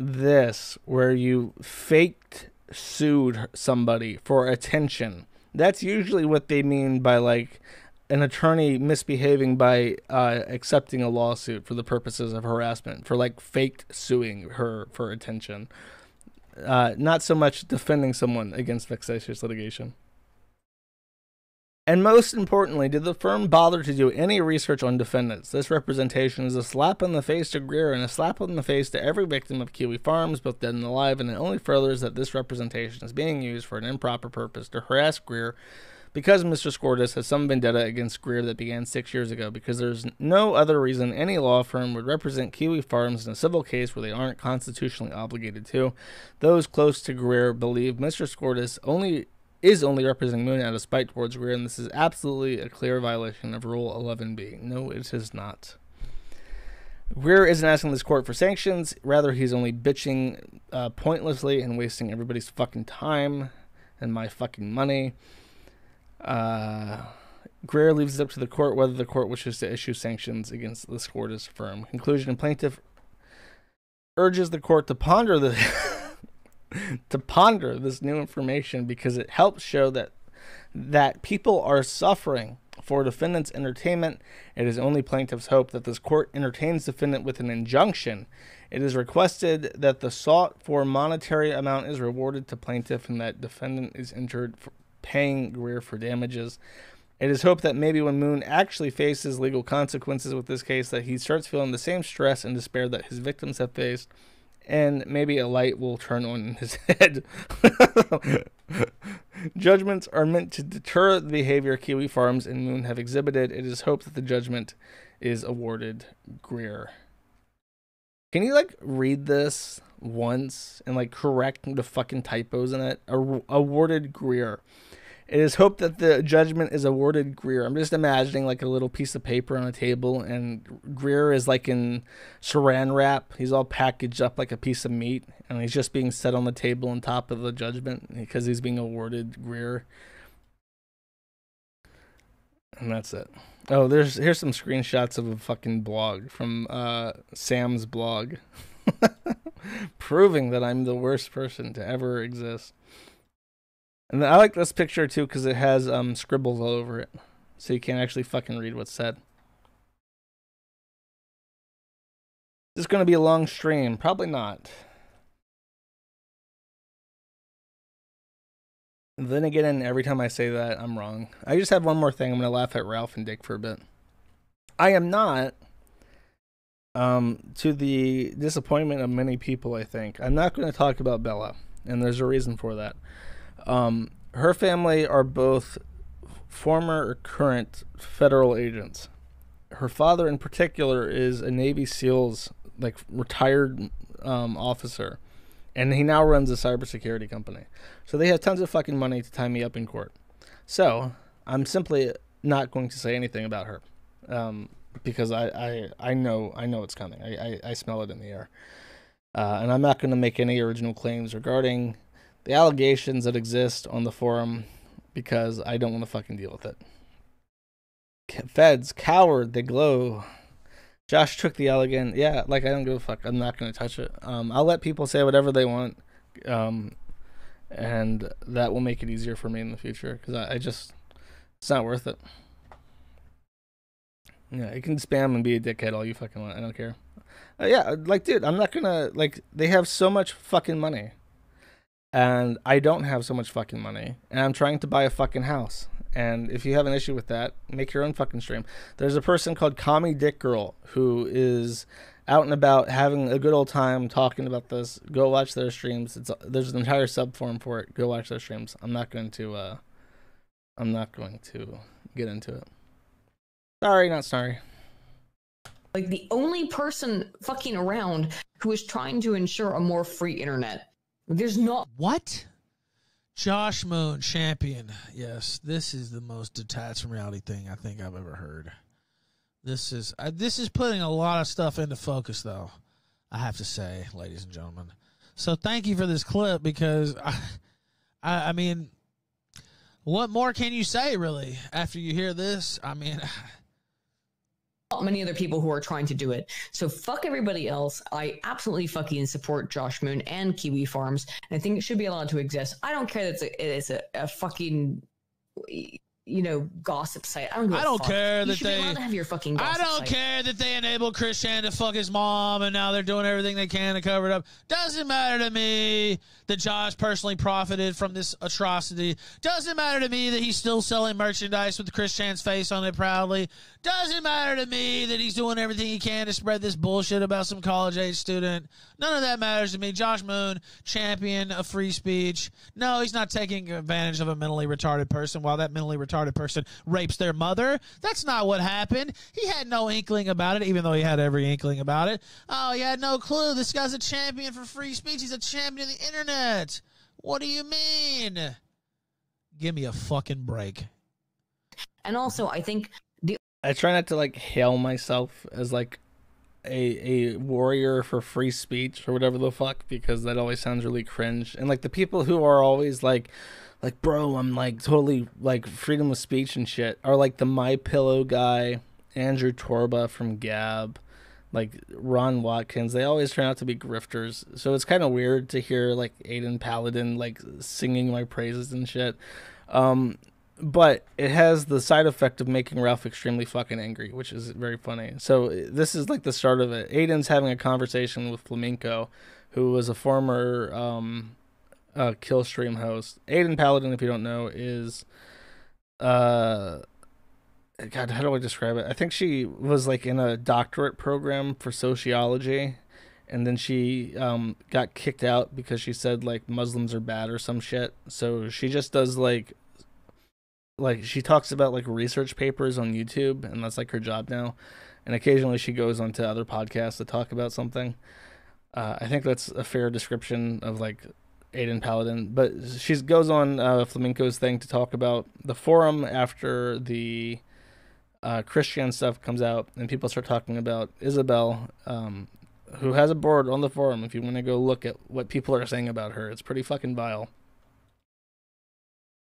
this, where you faked sued somebody for attention. That's usually what they mean by like an attorney misbehaving by accepting a lawsuit for the purposes of harassment, for like faked suing her for attention. Not so much defending someone against vexatious litigation. And most importantly, did the firm bother to do any research on defendants? This representation is a slap in the face to Greer and a slap in the face to every victim of Kiwi farms, both dead and alive, and it only furthers that this representation is being used for an improper purpose to harass Greer, because Mr. Scortis has some vendetta against Greer that began 6 years ago, because there's no other reason any law firm would represent Kiwi farms in a civil case where they aren't constitutionally obligated to. Those close to Greer believe Mr. Scortis is only representing Moon out of spite towards Greer, and this is absolutely a clear violation of Rule 11b. No, it is not. Greer isn't asking this court for sanctions. Rather, he's only bitching pointlessly and wasting everybody's fucking time and my fucking money. Greer leaves it up to the court whether the court wishes to issue sanctions against the Scortis firm. Conclusion: plaintiff urges the court to ponder this new information because it helps show that people are suffering for defendant's entertainment. It is only plaintiff's hope that this court entertains defendant with an injunction. It is requested that the sought for monetary amount is rewarded to plaintiff and that defendant is injured for paying Greer for damages. It is hoped that maybe when Moon actually faces legal consequences with this case, that he starts feeling the same stress and despair that his victims have faced, and maybe a light will turn on in his head. Judgments are meant to deter the behavior Kiwi Farms and Moon have exhibited. It is hoped that the judgment is awarded Greer. Can you like read this once and like correct the fucking typos in it? Awarded Greer. It is hoped that the judgment is awarded Greer. I'm just imagining like a little piece of paper on a table, and Greer is like in saran wrap. He's all packaged up like a piece of meat, and he's just being set on the table on top of the judgment because he's being awarded Greer. And that's it. Oh, here's some screenshots of a fucking blog from Sam's blog, proving that I'm the worst person to ever exist. And I like this picture too because it has scribbles all over it, so you can't actually fucking read what's said. Is this going to be a long stream? Probably not. Then again, every time I say that, I'm wrong. I just have one more thing. I'm going to laugh at Ralph and Dick for a bit. I am not, to the disappointment of many people, I think, I'm not going to talk about Bella. and there's a reason for that. Her family are both former or current federal agents. Her father, in particular, is a Navy SEALs, like, retired officer, and he now runs a cybersecurity company. So they have tons of fucking money to tie me up in court. So I'm simply not going to say anything about her, because I know it's coming. I smell it in the air, and I'm not going to make any original claims regarding the allegations that exist on the forum, because I don't want to fucking deal with it. Feds, coward, they glow. Josh took the elegant. Yeah, like, I don't give a fuck. I'm not going to touch it. I'll let people say whatever they want, and that will make it easier for me in the future, because I just, it's not worth it. Yeah, you can spam and be a dickhead all you fucking want. I don't care. Yeah, like, dude, I'm not going to, like, they have so much fucking money, and I don't have so much fucking money, and I'm trying to buy a fucking house. And if you have an issue with that, make your own fucking stream. There's a person called CommieDickGirl who is out and about having a good old time talking about this. Go watch their streams. There's an entire subforum for it. Go watch their streams. I'm not going to get into it. Sorry, not sorry. Like, the only person fucking around who is trying to ensure a more free internet. There's not. What? Josh Moon, champion. Yes, this is the most detached from reality thing I think I've ever heard. This is putting a lot of stuff into focus, though, I have to say, ladies and gentlemen. So thank you for this clip, because I mean, what more can you say, really, after you hear this? I mean, many other people who are trying to do it. So fuck everybody else. I absolutely fucking support Josh Moon and Kiwi Farms. And I think it should be allowed to exist. I don't care that it's a fucking, you know, gossip site. I don't care that they have your fucking gossip I don't care that they enabled Christian to fuck his mom, and now they're doing everything they can to cover it up. Doesn't matter to me that Josh personally profited from this atrocity. Doesn't matter to me that he's still selling merchandise with Christian's face on it proudly. Doesn't matter to me that he's doing everything he can to spread this bullshit about some college-age student. None of that matters to me. Josh Moon, champion of free speech. No, he's not taking advantage of a mentally retarded person while that mentally retarded person rapes their mother. That's not what happened. He had no inkling about it, even though he had every inkling about it. Oh, he had no clue. This guy's a champion for free speech. He's a champion of the internet. What do you mean? Give me a fucking break. And also, I think I try not to, like, hail myself as, like, a warrior for free speech or whatever the fuck, because that always sounds really cringe. And, like, the people who are always like, bro, I'm, like, totally, like, freedom of speech and shit, are, like, the My Pillow guy, Andrew Torba from Gab, like, Ron Watkins. They always turn out to be grifters. So it's kind of weird to hear, like, Aiden Paladin, like, singing my praises and shit. But it has the side effect of making Ralph extremely fucking angry, which is very funny. So this is like the start of it. Aiden's having a conversation with Flamenco, who was a former Killstream host. Aiden Paladin, if you don't know, is God, how do I describe it? I think she was like in a doctorate program for sociology, and then she got kicked out because she said like Muslims are bad or some shit. So she just does like she talks about like research papers on YouTube, and that's like her job now. And occasionally she goes onto other podcasts to talk about something. I think that's a fair description of like Aiden Paladin. But she goes on Flamenco's thing to talk about the forum after the Christian stuff comes out, and people start talking about Isabel, who has a board on the forum. If you want to go look at what people are saying about her, it's pretty fucking vile.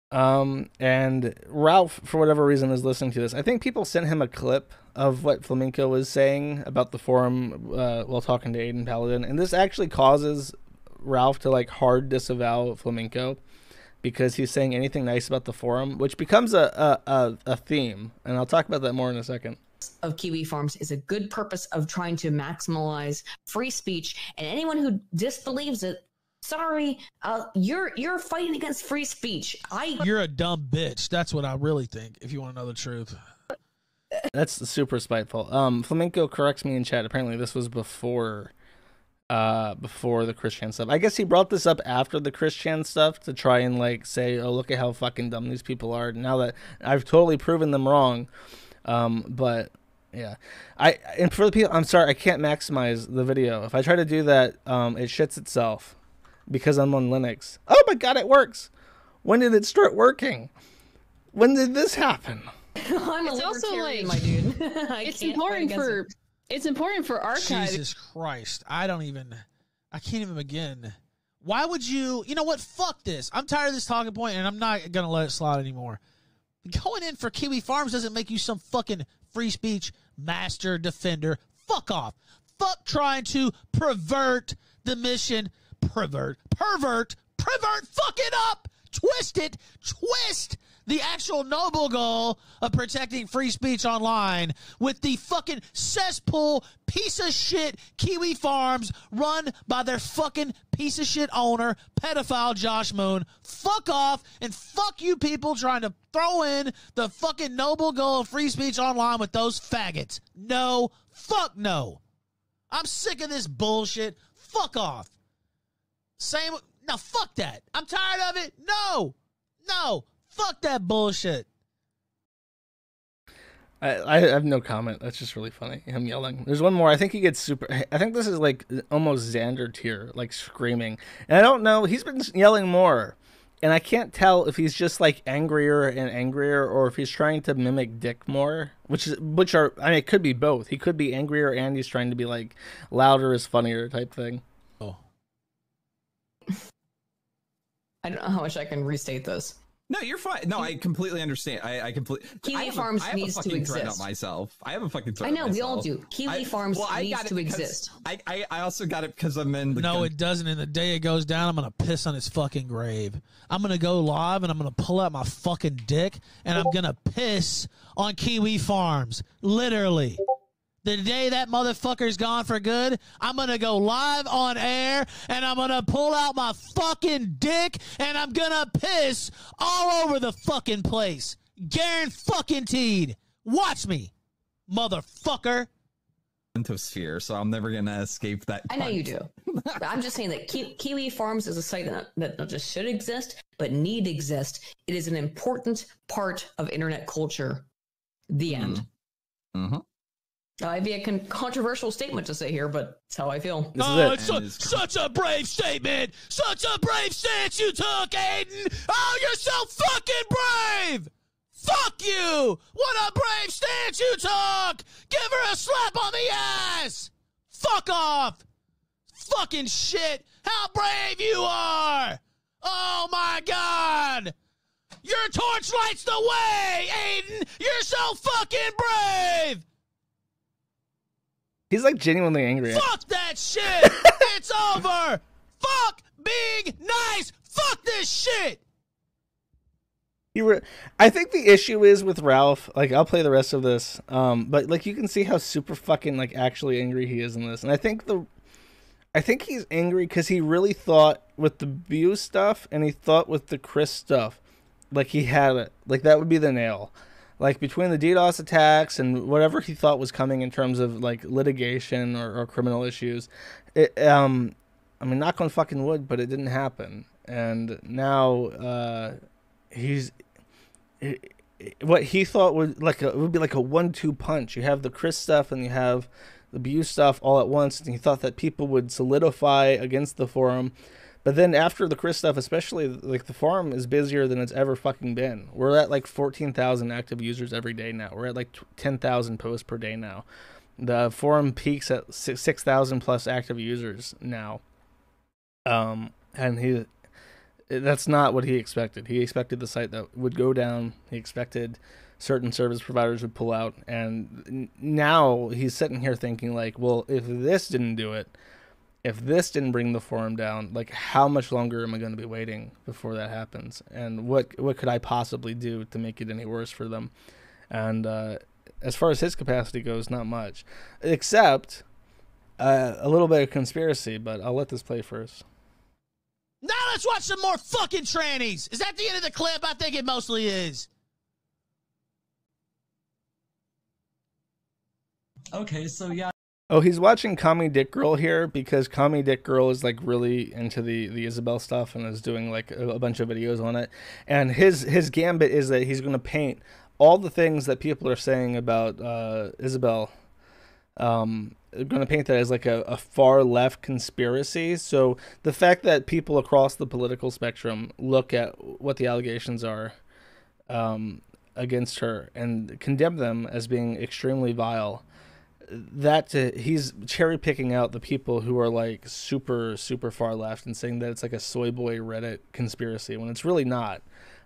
And Ralph, for whatever reason, is listening to this. I think people sent him a clip of what Flamenco was saying about the forum while talking to Aiden Paladin, and this actually causes Ralph to like hard disavow Flamenco because he's saying anything nice about the forum, which becomes a theme, and I'll talk about that more in a second. Of Kiwi Farms is a good purpose of trying to maximize free speech, and anyone who disbelieves it, sorry, you're fighting against free speech. You're a dumb bitch. That's what I really think, if you want to know the truth. That's super spiteful. Flamenco corrects me in chat. Apparently this was before before the Christian stuff. I guess he brought this up after the Christian stuff to try and like say, oh, look at how fucking dumb these people are. Now that I've totally proven them wrong. But yeah, and for the people, I'm sorry, I can't maximize the video. If I try to do that, it shits itself because I'm on Linux. Oh my God, it works. When did it start working? When did this happen? I'm it's a also like, my dude. it's important for archive. Jesus Christ. I can't even begin. Why would you know what? Fuck this. I'm tired of this talking point and I'm not going to let it slide anymore. Going in for Kiwi Farms doesn't make you some fucking free speech master defender. Fuck off. Fuck trying to pervert the mission. Pervert. Fuck it up. Twist the actual noble goal of protecting free speech online with the fucking cesspool piece of shit Kiwi Farms run by their fucking piece of shit owner, pedophile Josh Moon. Fuck off, and fuck you people trying to throw in the fucking noble goal of free speech online with those faggots. No, fuck no. I'm sick of this bullshit. Fuck off. Now fuck that. I'm tired of it. No. Fuck that bullshit. I have no comment. That's just really funny. Him yelling. There's one more. I think he gets super. I think this is like almost Xander tier, like screaming. And I don't know. He's been yelling more, and I can't tell if he's just like angrier and angrier, or if he's trying to mimic Dick more. Which are. I mean, it could be both. He could be angrier, and he's trying to be like louder is funnier type thing. Oh. I don't know how much I can restate this. No, you're fine. No, I completely understand. I completely. Kiwi Farms needs to exist. Threat myself. I have a fucking threat. I know we all do. Kiwi Farms needs to exist. I also got it because I'm in. No, it doesn't. And the day it goes down, I'm gonna piss on his fucking grave. I'm gonna go live and I'm gonna pull out my fucking dick and I'm gonna piss on Kiwi Farms. Literally. The day that motherfucker's gone for good, I'm going to go live on air, and I'm going to pull out my fucking dick, and I'm going to piss all over the fucking place. Guaranteed. Watch me, motherfucker. Sphere, so I'm never going to escape that. I know you do. I'm just saying that Kiwi Farms is a site that not just should exist, but need to exist. It is an important part of internet culture. The end. Mm-hmm. I'd be a controversial statement to say here, but it's how I feel. It's such a brave statement. Such a brave stance you took, Aiden. Oh, you're so fucking brave. Fuck you. What a brave stance you took. Give her a slap on the ass. Fuck off. Fucking shit. How brave you are. Oh, my God. Your torch lights the way, Aiden. You're so fucking brave. He's like genuinely angry. Fuck that shit! It's over! Fuck being nice! Fuck this shit! I think the issue is with Ralph, like, I'll play the rest of this, but like you can see how super fucking like actually angry he is in this. And I think he's angry because he really thought with the Bew stuff and he thought with the Chris stuff, like he had it. Like that would be the nail. Like, between the DDoS attacks and whatever he thought was coming in terms of, like, litigation or criminal issues, I mean, knock on fucking wood, but it didn't happen. And now what he thought would be like a 1-2 punch. You have the Chris stuff and you have the Bew stuff all at once, and he thought that people would solidify against the forum. But then after the Chris stuff, especially, like, the forum is busier than it's ever fucking been. We're at, like, 14,000 active users every day now. We're at, like, 10,000 posts per day now. The forum peaks at 6,000 plus active users now. And that's not what he expected. He expected the site that would go down. He expected certain service providers would pull out. And now he's sitting here thinking, like, well, if this didn't do it, if this didn't bring the forum down, like, how much longer am I going to be waiting before that happens? And what could I possibly do to make it any worse for them? And as far as his capacity goes, not much. Except a little bit of conspiracy, but I'll let this play first. Now let's watch some more fucking trannies. Is that the end of the clip? I think it mostly is. Okay, so yeah. Oh, he's watching CommieDickGirl here because CommieDickGirl is like really into the Isabel stuff and is doing like a bunch of videos on it. And his gambit is that he's going to paint all the things that people are saying about Isabel. Going to paint that as like a far left conspiracy. So the fact that people across the political spectrum look at what the allegations are against her and condemn them as being extremely vile. That he's cherry picking out the people who are like super far left and saying that it's like a soy boy Reddit conspiracy when it's really not.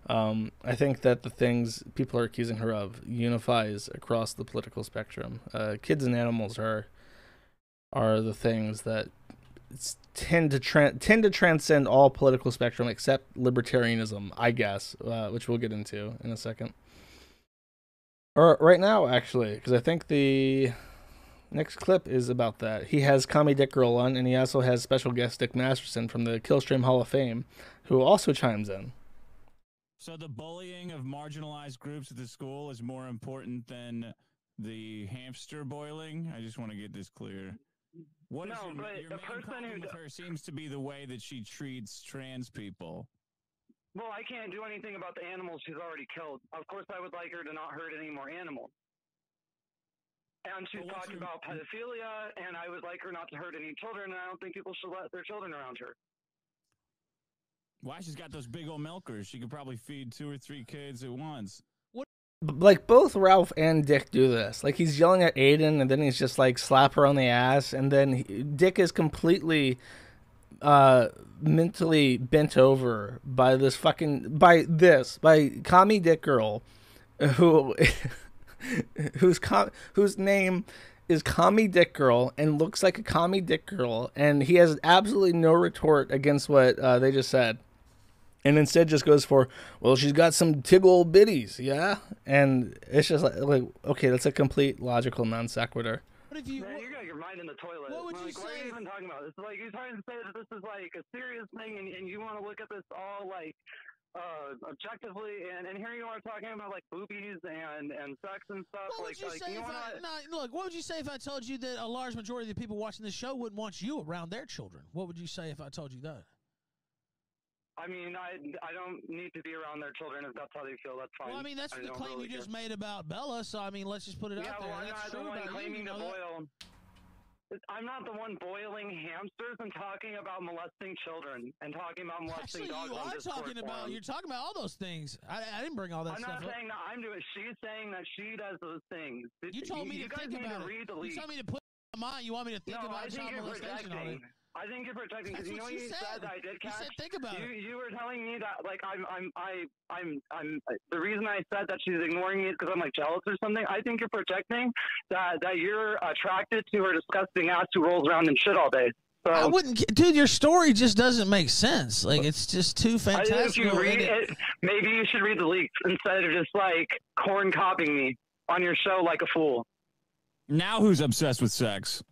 I think that the things people are accusing her of unifies across the political spectrum. Kids and animals are the things that tend to transcend all political spectrum except libertarianism, I guess, which we'll get into in a second. Or right now, actually, because I think the next clip is about that. He has CommieDickGirl on, and he also has special guest Dick Masterson from the Killstream Hall of Fame, who also chimes in. So the bullying of marginalized groups at the school is more important than the hamster boiling? I just want to get this clear. What no, is your main problem with her seems to be the way that she treats trans people. Well, I can't do anything about the animals she's already killed. Of course, I would like her to not hurt any more animals. And she's talking about pedophilia, and I would like her not to hurt any children, and I don't think people should let their children around her. Why? She's got those big old milkers. She could probably feed 2 or 3 kids at once. What? Like, both Ralph and Dick do this. Like, he's yelling at Aiden, and then he's just, like, slap her on the ass, and then Dick is completely mentally bent over by this fucking... by CommieDickGirl, whose name is CommieDickGirl and looks like a CommieDickGirl, and he has absolutely no retort against what they just said, and instead just goes for, well, she's got some tiggle bitties, yeah, and it's just like okay, that's a complete logical non sequitur. What if you? Man, you got your mind in the toilet. What would you say? What are you even talking about? It's like you're trying to say that this is like a serious thing, and you want to look at this all like objectively, and here you are talking about like boobies and sex and stuff. What would you say if look, what would you say if I told you that a large majority of the people watching this show wouldn't want you around their children? What would you say if I told you that? I mean, I don't need to be around their children if that's how they feel. That's fine. Well, I mean, that's the claim you just made about Bella, so I mean, let's just put it out there. Well, I'm not the one claiming to boil. I'm not the one boiling hamsters and talking about molesting children and talking about molesting dogs on Discord forums. You're talking about all those things. I didn't bring all that stuff up. I'm not saying that I'm doing it. She's saying that she does those things. You told me to think about it. You told me to put it in my mind. You want me to think about child molestation on it. I think you're protecting because you know what you said that I did catch. You said think about it. You were telling me that like I'm the reason I said that she's ignoring me is because I'm like jealous or something. I think you're projecting that you're attracted to her disgusting ass who rolls around in shit all day. So, I wouldn't, dude. Your story just doesn't make sense. Like it's just too fantastic. I think if you read it, maybe you should read the leaks instead of just like corn copying me on your show like a fool. Now who's obsessed with sex?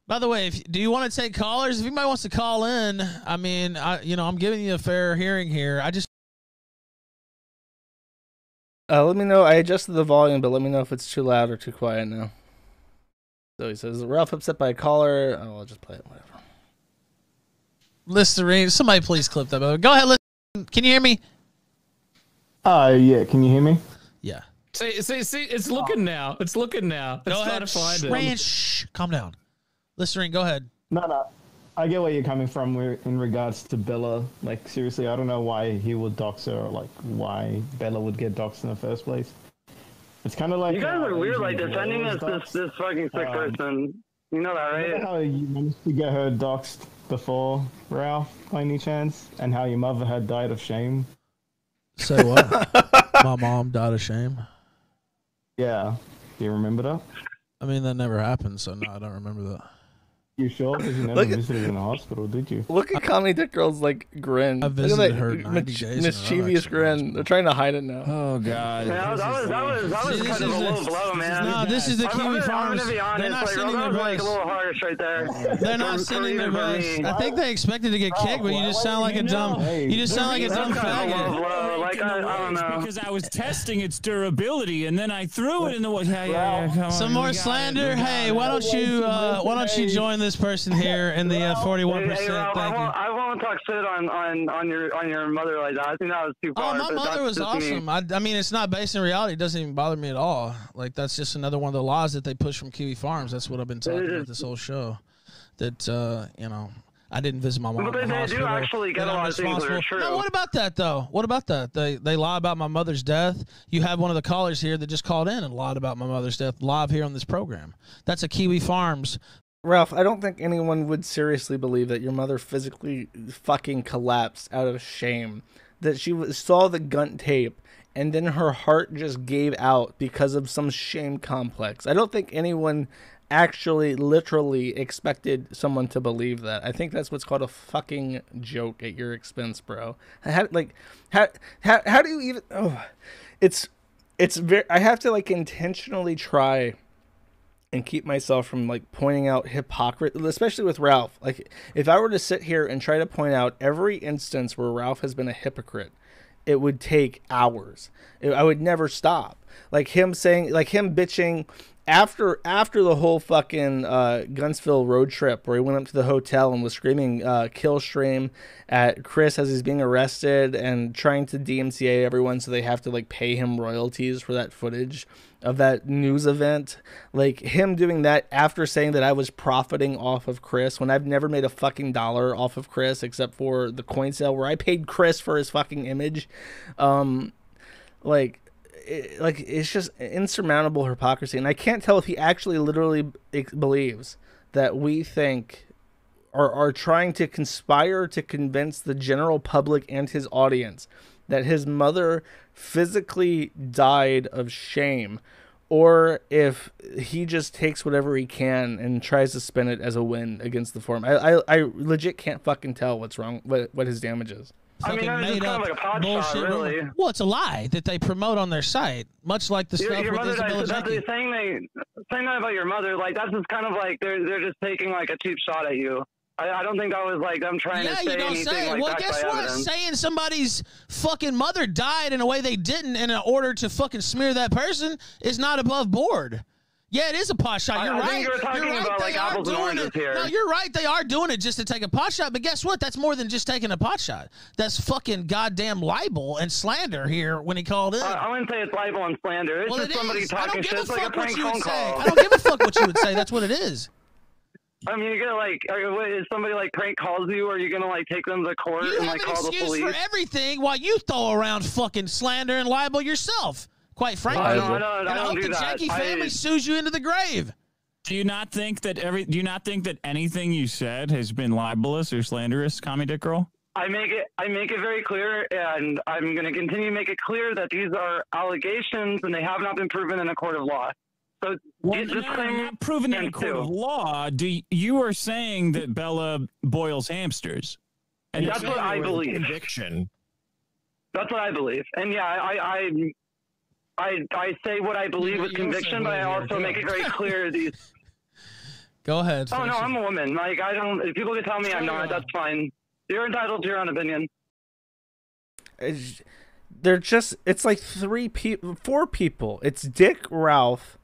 By the way, do you want to take callers? If anybody wants to call in, I mean, I'm giving you a fair hearing here. I just let me know. I adjusted the volume, but let me know if it's too loud or too quiet now. So he says, Ralph upset by a caller. Oh, I'll just play it. Whatever. Listerine. Somebody please clip that. Go ahead. Can you hear me? Yeah. Can you hear me? Yeah. See. It's looking now. It's looking now. Go ahead. Shh. Calm down. Listerine, go ahead. No. I get where you're coming from in regards to Bella. Like, seriously, I don't know why he would dox her or, like, why Bella would get doxed in the first place. It's kind of like... You guys are weird, like, defending this fucking sick person. You know that, right? You know how you managed to get her doxed before, Ralph, by any chance? And how your mother had died of shame? Say what? My mom died of shame? Yeah. Do you remember that? I mean, that never happened, so no, I don't remember that. You sure? Because you never visited in the hospital, did you? Look at CommieDickGirl's like grin. I Look visited at her that 90 days in a row, mischievous actually. grin. They're trying to hide it now. Oh god. Yeah, that was kind of a low blow, man. No, this is the Kiwi I'm Farms. gonna be honest, They're not like, sending that their was like a best. little harsh right there. They're not sending their best. I think they expected to get kicked, but you just sound like a dumb. You just sound like a dumb faggot. Like I don't know. Because I was testing its durability, and then I threw it in the water. Yeah, come on, Some more slander. Hey, why don't you join this person here in the 41%? Hey, Ralph, Thank you. I won't talk shit on your mother like that. I think that was too far. Oh, my mother was awesome. I mean, it's not based in reality. It doesn't even bother me at all. Like, that's just another one of the laws that they push from Kiwi Farms. That's what I've been talking about this whole show. That, I didn't visit my mom But in the they hospital. do actually get a lot of things that are true. No, what about that, though? What about that? They lie about my mother's death. You have one of the callers here that just called in and lied about my mother's death live here on this program. That's a Kiwi Farms. Ralph, I don't think anyone would seriously believe that your mother physically fucking collapsed out of shame. That she saw the gun tape and then her heart just gave out because of some shame complex. I don't think anyone actually literally expected someone to believe that. I think that's what's called a fucking joke at your expense, bro. How do you even... Oh, it's very... I have to, like, intentionally try and keep myself from, like, pointing out hypocrisy, especially with Ralph. Like, if I were to sit here and try to point out every instance where Ralph has been a hypocrite, it would take hours. I would never stop. Like him saying, like him bitching after the whole fucking Gunsville road trip where he went up to the hotel and was screaming kill stream at Chris as he's being arrested and trying to DMCA everyone so they have to like pay him royalties for that footage of that news event. Like him doing that after saying that I was profiting off of Chris when I've never made a fucking dollar off of Chris except for the coin sale where I paid Chris for his fucking image. It's just insurmountable hypocrisy, and I can't tell if he actually literally believes that we think are trying to conspire to convince the general public and his audience that his mother physically died of shame, or if he just takes whatever he can and tries to spin it as a win against the forum. I legit can't fucking tell what's wrong, what his damage is. I mean, that was just kind of like a pot shot, really. Well, it's a lie that they promote on their site, much like the stuff your with mother Isabella died, Junkie. saying that about your mother, like that's just kind of like they're just taking like a cheap shot at you. I don't think that was like them trying to say you don't anything say it. like Well, that guess by what? evidence. Saying somebody's fucking mother died in a way they didn't in order to fucking smear that person is not above board. Yeah, it is a pot shot. You're I right. think you were talking You're right. about They like are apples and doing oranges it. here. No, you're right. They are doing it just to take a pot shot. But guess what? That's more than just taking a pot shot. That's fucking goddamn libel and slander here when he called in. I wouldn't say it's libel and slander. It's just somebody talking shit. It's like a prank phone call. I don't give a fuck what you would say. That's what it is. I mean, you're gonna like, if somebody like prank calls you, are you gonna like take them to court You and have like an call the excuse police? for everything while you throw around fucking slander and libel yourself. Quite frankly, I and don't I hope do the that. Janky family sues you into the grave. Do you not think that anything you said has been libelous or slanderous, CommieDickGirl? I make it very clear, and I'm going to continue to make it clear that these are allegations and they have not been proven in a court of law. So not proven in a court of law. You are saying that Bella boils hamsters, and that's what I believe. Conviction. That's what I believe, and yeah, I say what I believe with conviction, but I also make it very clear these. Go ahead. Oh no, I'm a woman. Like I don't. If people can tell me I'm not, that's fine. You're entitled to your own opinion. It's like 4 people. It's Dick, Ralph,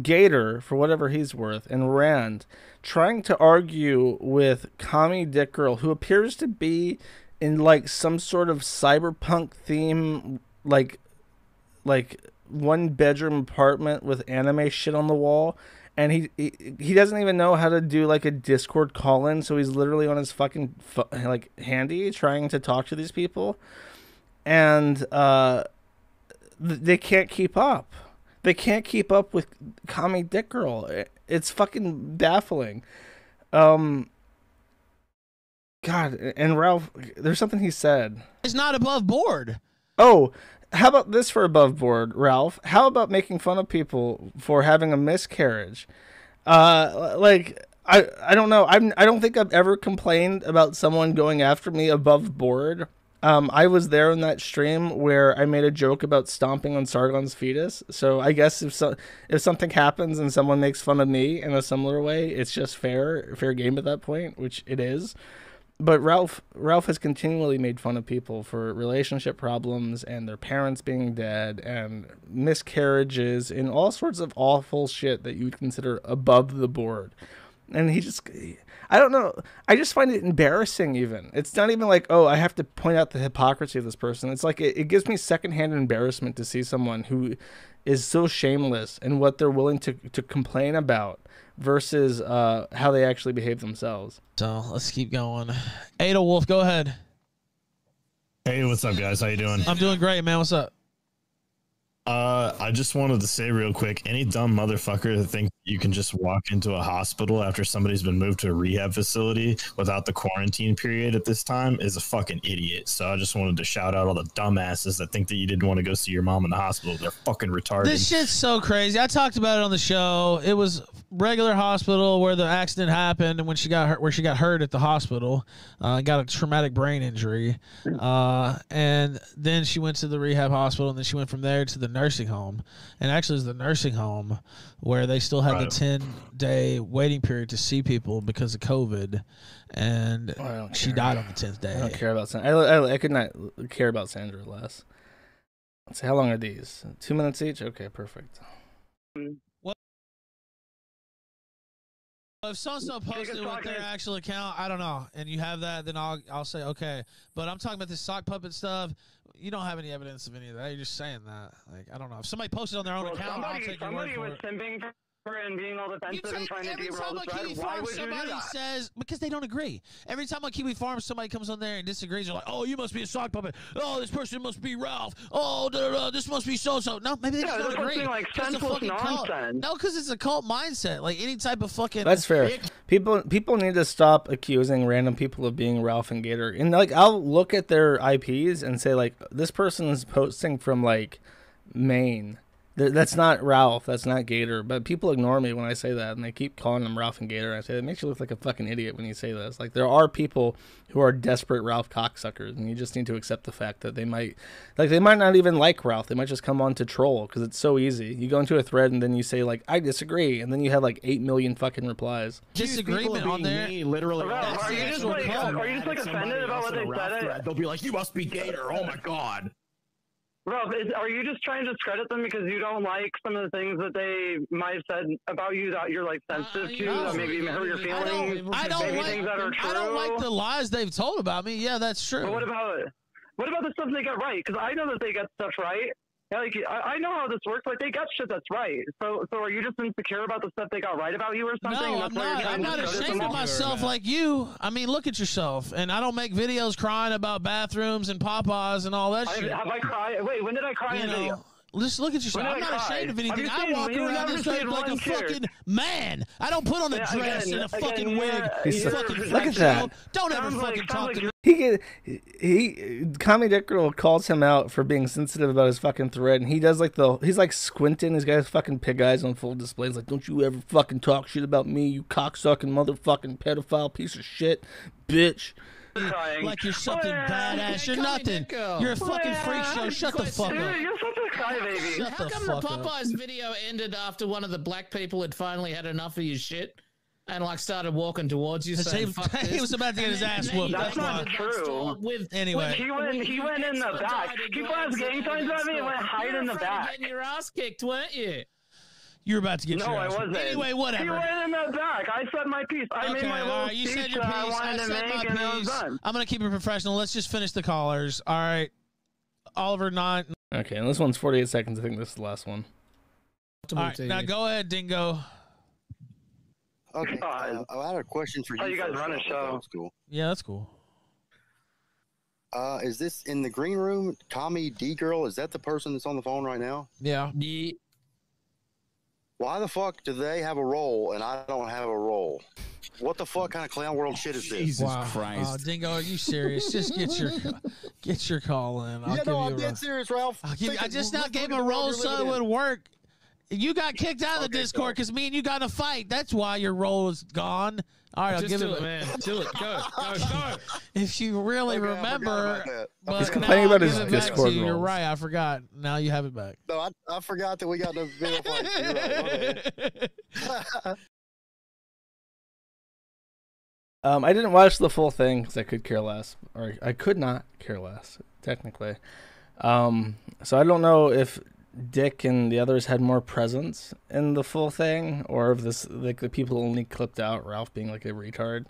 Gator, for whatever he's worth, and Rand, trying to argue with CommieDickGirl, who appears to be in like some sort of cyberpunk theme, like 1-bedroom apartment with anime shit on the wall. And he doesn't even know how to do like a Discord call-in, so he's literally on his fucking like handy trying to talk to these people, and they can't keep up. They can't keep up with CommieDickGirl. It's fucking baffling. God, and Ralph, there's something he said. It's not above board. Oh. How about this for above board, Ralph? How about making fun of people for having a miscarriage? I I don't know. I don't think I've ever complained about someone going after me above board. I was there in that stream where I made a joke about stomping on Sargon's fetus. So I guess if something happens and someone makes fun of me in a similar way, it's just fair game at that point, which it is. But Ralph has continually made fun of people for relationship problems and their parents being dead and miscarriages and all sorts of awful shit that you would consider above the board. And I don't know. I just find it embarrassing even. It's not even like, oh, I have to point out the hypocrisy of this person. It's like it gives me secondhand embarrassment to see someone who is so shameless in what they're willing to complain about versus how they actually behave themselves. So let's keep going. Ada Wolf, go ahead. Hey, what's up, guys? How you doing? I'm doing great, man. What's up? I just wanted to say real quick, any dumb motherfucker that thinks you can just walk into a hospital after somebody's been moved to a rehab facility without the quarantine period at this time is a fucking idiot. So I just wanted to shout out all the dumbasses that think that you didn't want to go see your mom in the hospital. They're fucking retarded. This shit's so crazy. I talked about it on the show. It was regular hospital where the accident happened and when she got hurt, where she got hurt at the hospital, got a traumatic brain injury. And then she went to the rehab hospital and then she went from there to the nursing home. And actually it was the nursing home where they still had the 10-day waiting period to see people because of COVID. And she died on the 10th day. I don't care about Sandra. I could not care about Sandra less. Let's see, how long are these? 2 minutes each? Okay, perfect. If so-and-so posted with their actual account, I don't know, and you have that, then I'll say okay. But I'm talking about this sock puppet stuff. You don't have any evidence of any of that. You're just saying that. Like, I don't know. If somebody posted on their own account, I'll take your word for it. Simping for and being all defensive and trying to derail the thread. Why would you do that? Says, because they don't agree. Every time on Kiwi Farms, somebody comes on there and disagrees. They're like, oh, you must be a sock puppet. Oh, this person must be Ralph. Oh, this must be so-so. No, maybe they just don't agree. Like senseless nonsense. No, because it's a cult mindset. Like, any type of fucking... That's fair. People need to stop accusing random people of being Ralph and Gator. And, like, I'll look at their IPs and say, like, this person is posting from, like, Maine. That's not Ralph. That's not Gator. But people ignore me when I say that, and they keep calling them Ralph and Gator. I say, it makes you look like a fucking idiot when you say this. Like, there are people who are desperate Ralph cocksuckers, and you just need to accept the fact that they might not even like Ralph. They might just come on to troll, because it's so easy. You go into a thread, and then you say, like, I disagree, and then you have, like, 8 million fucking replies. Disagreement on there? Literally. Are you just like offended about what they said? They'll be like, you must be Gator. Oh, my God. Rob, are you just trying to discredit them because you don't like some of the things that they might have said about you that you're like sensitive to, that maybe hurt your feelings? I don't like the lies they've told about me. Yeah, that's true. But what about the stuff they got right? Because I know that they got stuff right. Like, I know how this works. Like, they got shit that's right. So are you just insecure about the stuff they got right about you or something? No, I'm not. I'm not ashamed of myself like you. I mean, look at yourself. And I don't make videos crying about bathrooms and Popeyes and all that shit. Have I cried? Wait, when did I cry in a video? Just look at yourself. I'm not ashamed of anything. I walk around this place like a fucking man. I don't put on a dress and a fucking wig. Look at that. Don't ever fucking talk to me. CommieDickGirl calls him out for being sensitive about his fucking thread, and he does like he's like squinting. He's got his fucking pig eyes on full display. He's like, don't you ever fucking talk shit about me, you cocksucking motherfucking pedophile piece of shit, bitch. Like you're something badass. You're nothing. You're a fucking freak show. Shut the fuck up. You're such a crybaby. How come the Popeyes video ended after one of the black people had finally had enough of your shit and like started walking towards you? Saying, fuck this? He was about to get his ass whooped. That's not true. Anyway, he went in the back. People have gang signs at me and went hide in the back. Getting your ass kicked, weren't you? You were about to get your ass. No, I wasn't. Anyway, whatever. He went in the back. I said my piece. I made my little you speech said your that I piece. wanted to make, and I was done. I'm going to keep it professional. Let's just finish the callers. All right. Oliver, 9. Okay, and this one's 48 seconds. I think this is the last one. All right, now go ahead, Dingo. Okay, I had a question for you. How you guys run a show? That's cool. Yeah, that's cool. Is this in the green room? CommieDickGirl, is that the person that's on the phone right now? Yeah. Why the fuck do they have a role and I don't have a role? What the fuck kind of clown world shit is this? Jesus Christ. Dingo, are you serious? Just get your call in. I'm dead serious, Ralph. I just not gave a role so it would work. You got kicked out of the Discord because me and you got in a fight. That's why your role is gone. All right, I'll give it, man. Do it. Go. If you really remember, but he's complaining about his Discord Discord roles. You're right. I forgot. Now you have it back. No, I forgot that we got the video fight. You're right. I didn't watch the full thing because I could care less, or I could not care less, technically. So I don't know if Dick and the others had more presence in the full thing, or if this like the people only clipped out Ralph being like a retard.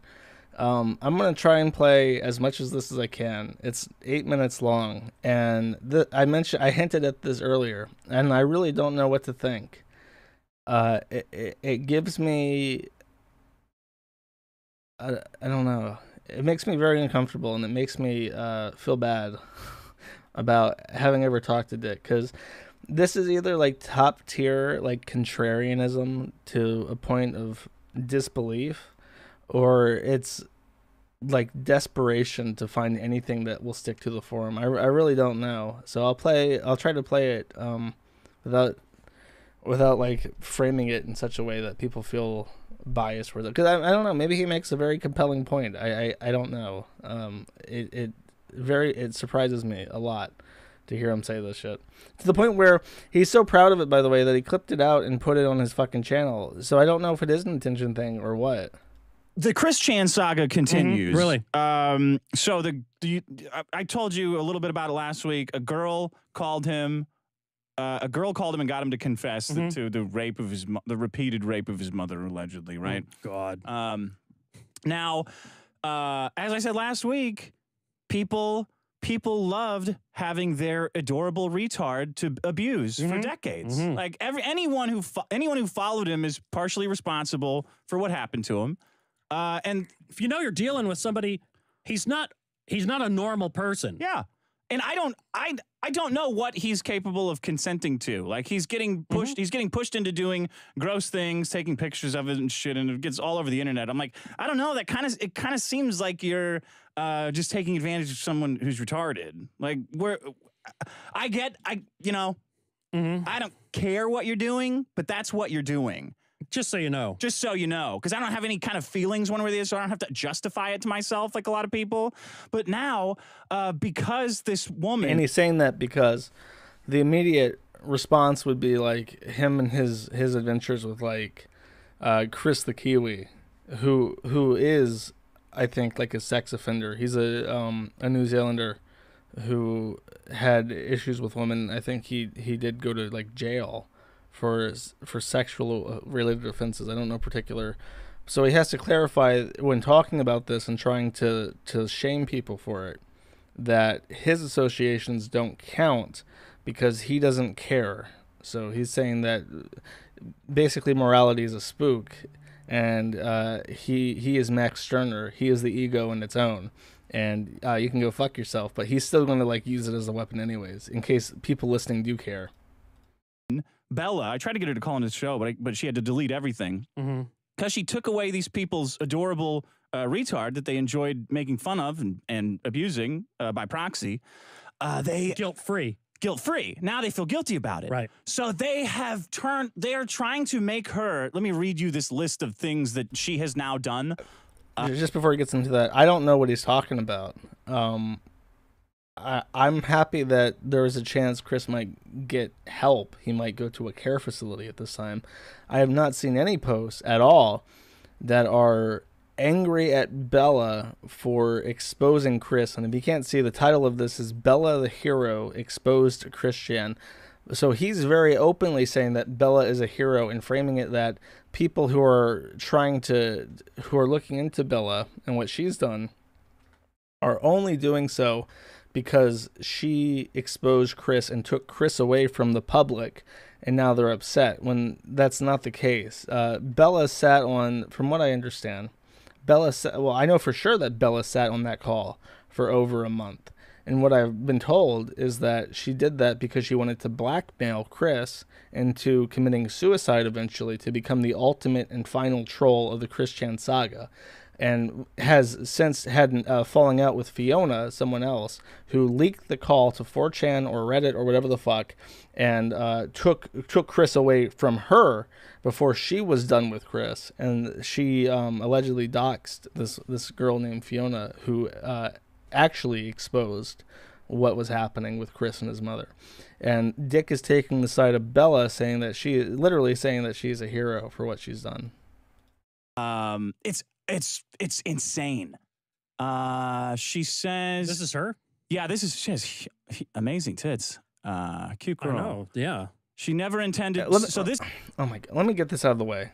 I'm gonna try and play as much of this as I can. It's 8 minutes long, and I hinted at this earlier, and I really don't know what to think. It gives me. I don't know. It makes me very uncomfortable, and it makes me feel bad about having ever talked to Dick, because this is either like top tier like contrarianism to a point of disbelief, or it's like desperation to find anything that will stick to the forum. I really don't know. So I'll try to play it without like framing it in such a way that people feel biased with it, because I don't know, maybe he makes a very compelling point. I don't know. It surprises me a lot to hear him say this shit, to the point where he's so proud of it, by the way, that he clipped it out and put it on his fucking channel. So I don't know if it is an intention thing or what. The Chris Chan saga continues. Really? So I told you a little bit about it last week. A girl called him and got him to confess to the repeated rape of his mother, allegedly. Right? Oh, God. Now, as I said last week, people loved having their adorable retard to abuse for decades. Like anyone who followed him is partially responsible for what happened to him. And if you know you're dealing with somebody, he's not a normal person. Yeah. And I don't know what he's capable of consenting to. Like he's getting pushed into doing gross things, taking pictures of it and shit, and it gets all over the internet. I'm like, I don't know, it kind of seems like you're just taking advantage of someone who's retarded. Like I don't care what you're doing, but that's what you're doing. Just so you know. Just so you know. Because I don't have any kind of feelings one way or the other, so I don't have to justify it to myself like a lot of people. But now, because this woman... And he's saying that because the immediate response would be like him and his adventures with like Chris the Kiwi, who is, I think, like a sex offender. He's a New Zealander who had issues with women. I think he did go to like jail for sexual related offenses. I don't know particular. So he has to clarify when talking about this and trying to shame people for it, that his associations don't count because he doesn't care. So he's saying that basically morality is a spook, and he is Max Stirner. He is the ego in its own, and you can go fuck yourself. But he's still going to like use it as a weapon anyways, in case people listening do care. Bella, I tried to get her to call on his show, but she had to delete everything because she took away these people's adorable retard that they enjoyed making fun of and abusing by proxy. They guilt-free. Now they feel guilty about it. Right. So they are trying to make her. Let me read you this list of things that she has now done. Just before he gets into that, I don't know what he's talking about. I'm happy that there is a chance Chris might get help. He might go to a care facility at this time. I have not seen any posts at all that are angry at Bella for exposing Chris. And if you can't see, the title of this is Bella the Hero Exposed Christian. So he's very openly saying that Bella is a hero and framing it that people who are looking into Bella and what she's done are only doing so because she exposed Chris and took Chris away from the public, and now they're upset, when that's not the case. Bella sat on, from what I understand, I know for sure that Bella sat on that call for over a month. And what I've been told is that she did that because she wanted to blackmail Chris into committing suicide eventually to become the ultimate and final troll of the Chris Chan saga. and has since had falling out with Fiona, someone else, who leaked the call to 4chan or Reddit or whatever the fuck, and took Chris away from her before she was done with Chris, and she allegedly doxed this girl named Fiona, who actually exposed what was happening with Chris and his mother. And Dick is taking the side of Bella, saying that literally saying that she's a hero for what she's done. It's insane. She says this is her. Yeah, she has amazing tits. Cute girl. I know. Yeah. She never intended. Oh my god! Let me get this out of the way.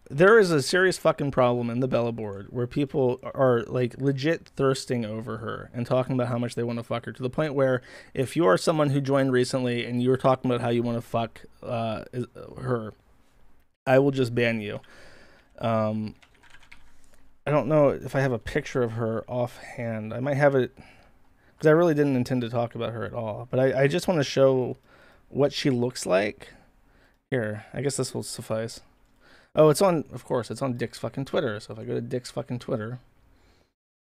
There is a serious fucking problem in the Bella board where people are like legit thirsting over her and talking about how much they want to fuck her, to the point where if you are someone who joined recently and you're talking about how you want to fuck her, I will just ban you. I don't know if I have a picture of her offhand. I might have it because I really didn't intend to talk about her at all. But I just want to show what she looks like. Here, I guess this will suffice. Oh, of course, it's on Dick's fucking Twitter. So if I go to Dick's fucking Twitter,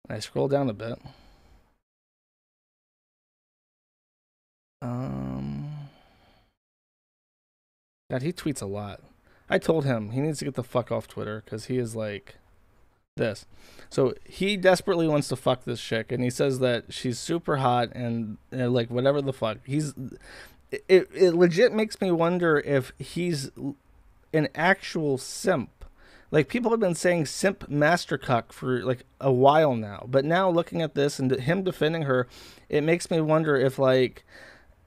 I scroll down a bit. God, he tweets a lot. I told him he needs to get the fuck off Twitter because he is like this. So he desperately wants to fuck this chick, and he says that she's super hot and like whatever the fuck. It legit makes me wonder if he's an actual simp. Like, people have been saying simp master cuck for like a while now, but now looking at this and him defending her, it makes me wonder if like,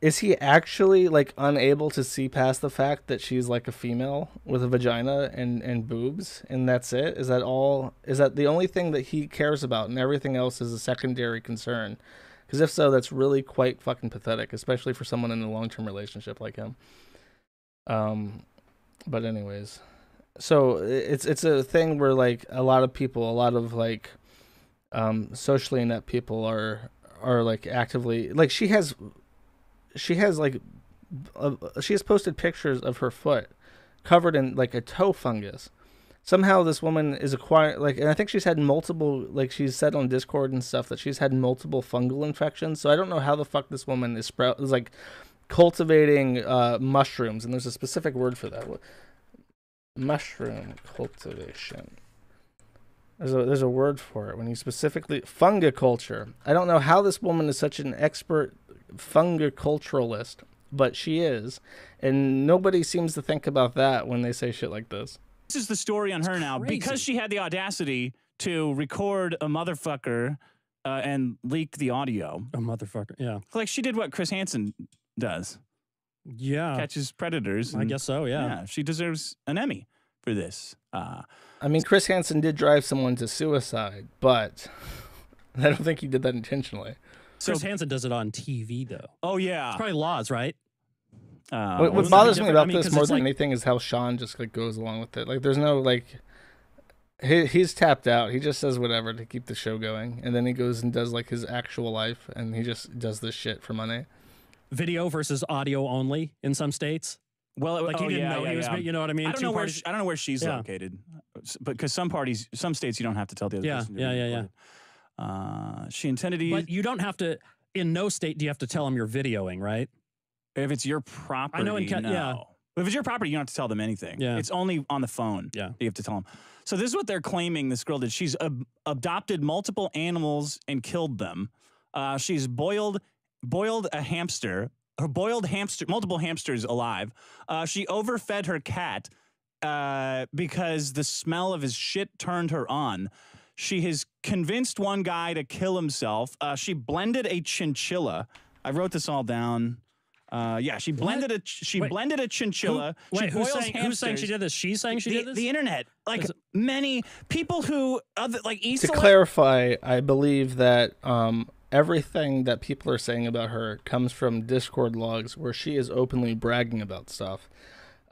is he actually like unable to see past the fact that she's like a female with a vagina and boobs, and that's it? Is that all? Is that the only thing that he cares about, and everything else is a secondary concern? Because if so, that's really quite fucking pathetic, especially for someone in a long-term relationship like him. But anyways, so it's a thing where like a lot of like socially inept people are like actively like she has posted pictures of her foot covered in like a toe fungus. Somehow this woman is acquiring, like, and I think she's had multiple, like she's said on Discord and stuff that she's had multiple fungal infections. So I don't know how the fuck this woman is like cultivating mushrooms, and there's a specific word for that. Mushroom cultivation. There's a word for it when you specifically fungiculture. I don't know how this woman is such an expert fungiculturalist, but she is, and nobody seems to think about that when they say shit like this. This is the story on her now, because she had the audacity to record a motherfucker and leak the audio. A motherfucker, yeah. Like she did what Chris Hansen does. Yeah. Catches predators. I guess so, yeah. She deserves an Emmy for this. I mean, Chris Hansen did drive someone to suicide, but I don't think he did that intentionally. Chris Hansen does it on TV, though. Oh, yeah. It's probably laws, right? What bothers me about this more than anything is how Sean just like goes along with it. Like, there's no like, he's tapped out. He just says whatever to keep the show going, and then he goes and does like his actual life, and he just does this shit for money. Video versus audio only in some states. Well, like he didn't know he was. You know what I mean? I don't know where she's located, but because some states you don't have to tell the other person. Yeah. She intended to use. But you don't have to. In no state do you have to tell them you're videoing, right? If it's your property, I know. no. If it's your property, you don't have to tell them anything. Yeah. It's only on the phone. Yeah. You have to tell them. So this is what they're claiming this girl did. She's adopted multiple animals and killed them. She's boiled a hamster, multiple hamsters alive. She overfed her cat because the smell of his shit turned her on. She has convinced one guy to kill himself. She blended a chinchilla. I wrote this all down. She blended blended a chinchilla. Wait, who's saying she did this? She's saying she did this? The internet. Like many people who to clarify, I believe that everything that people are saying about her comes from Discord logs where she is openly bragging about stuff.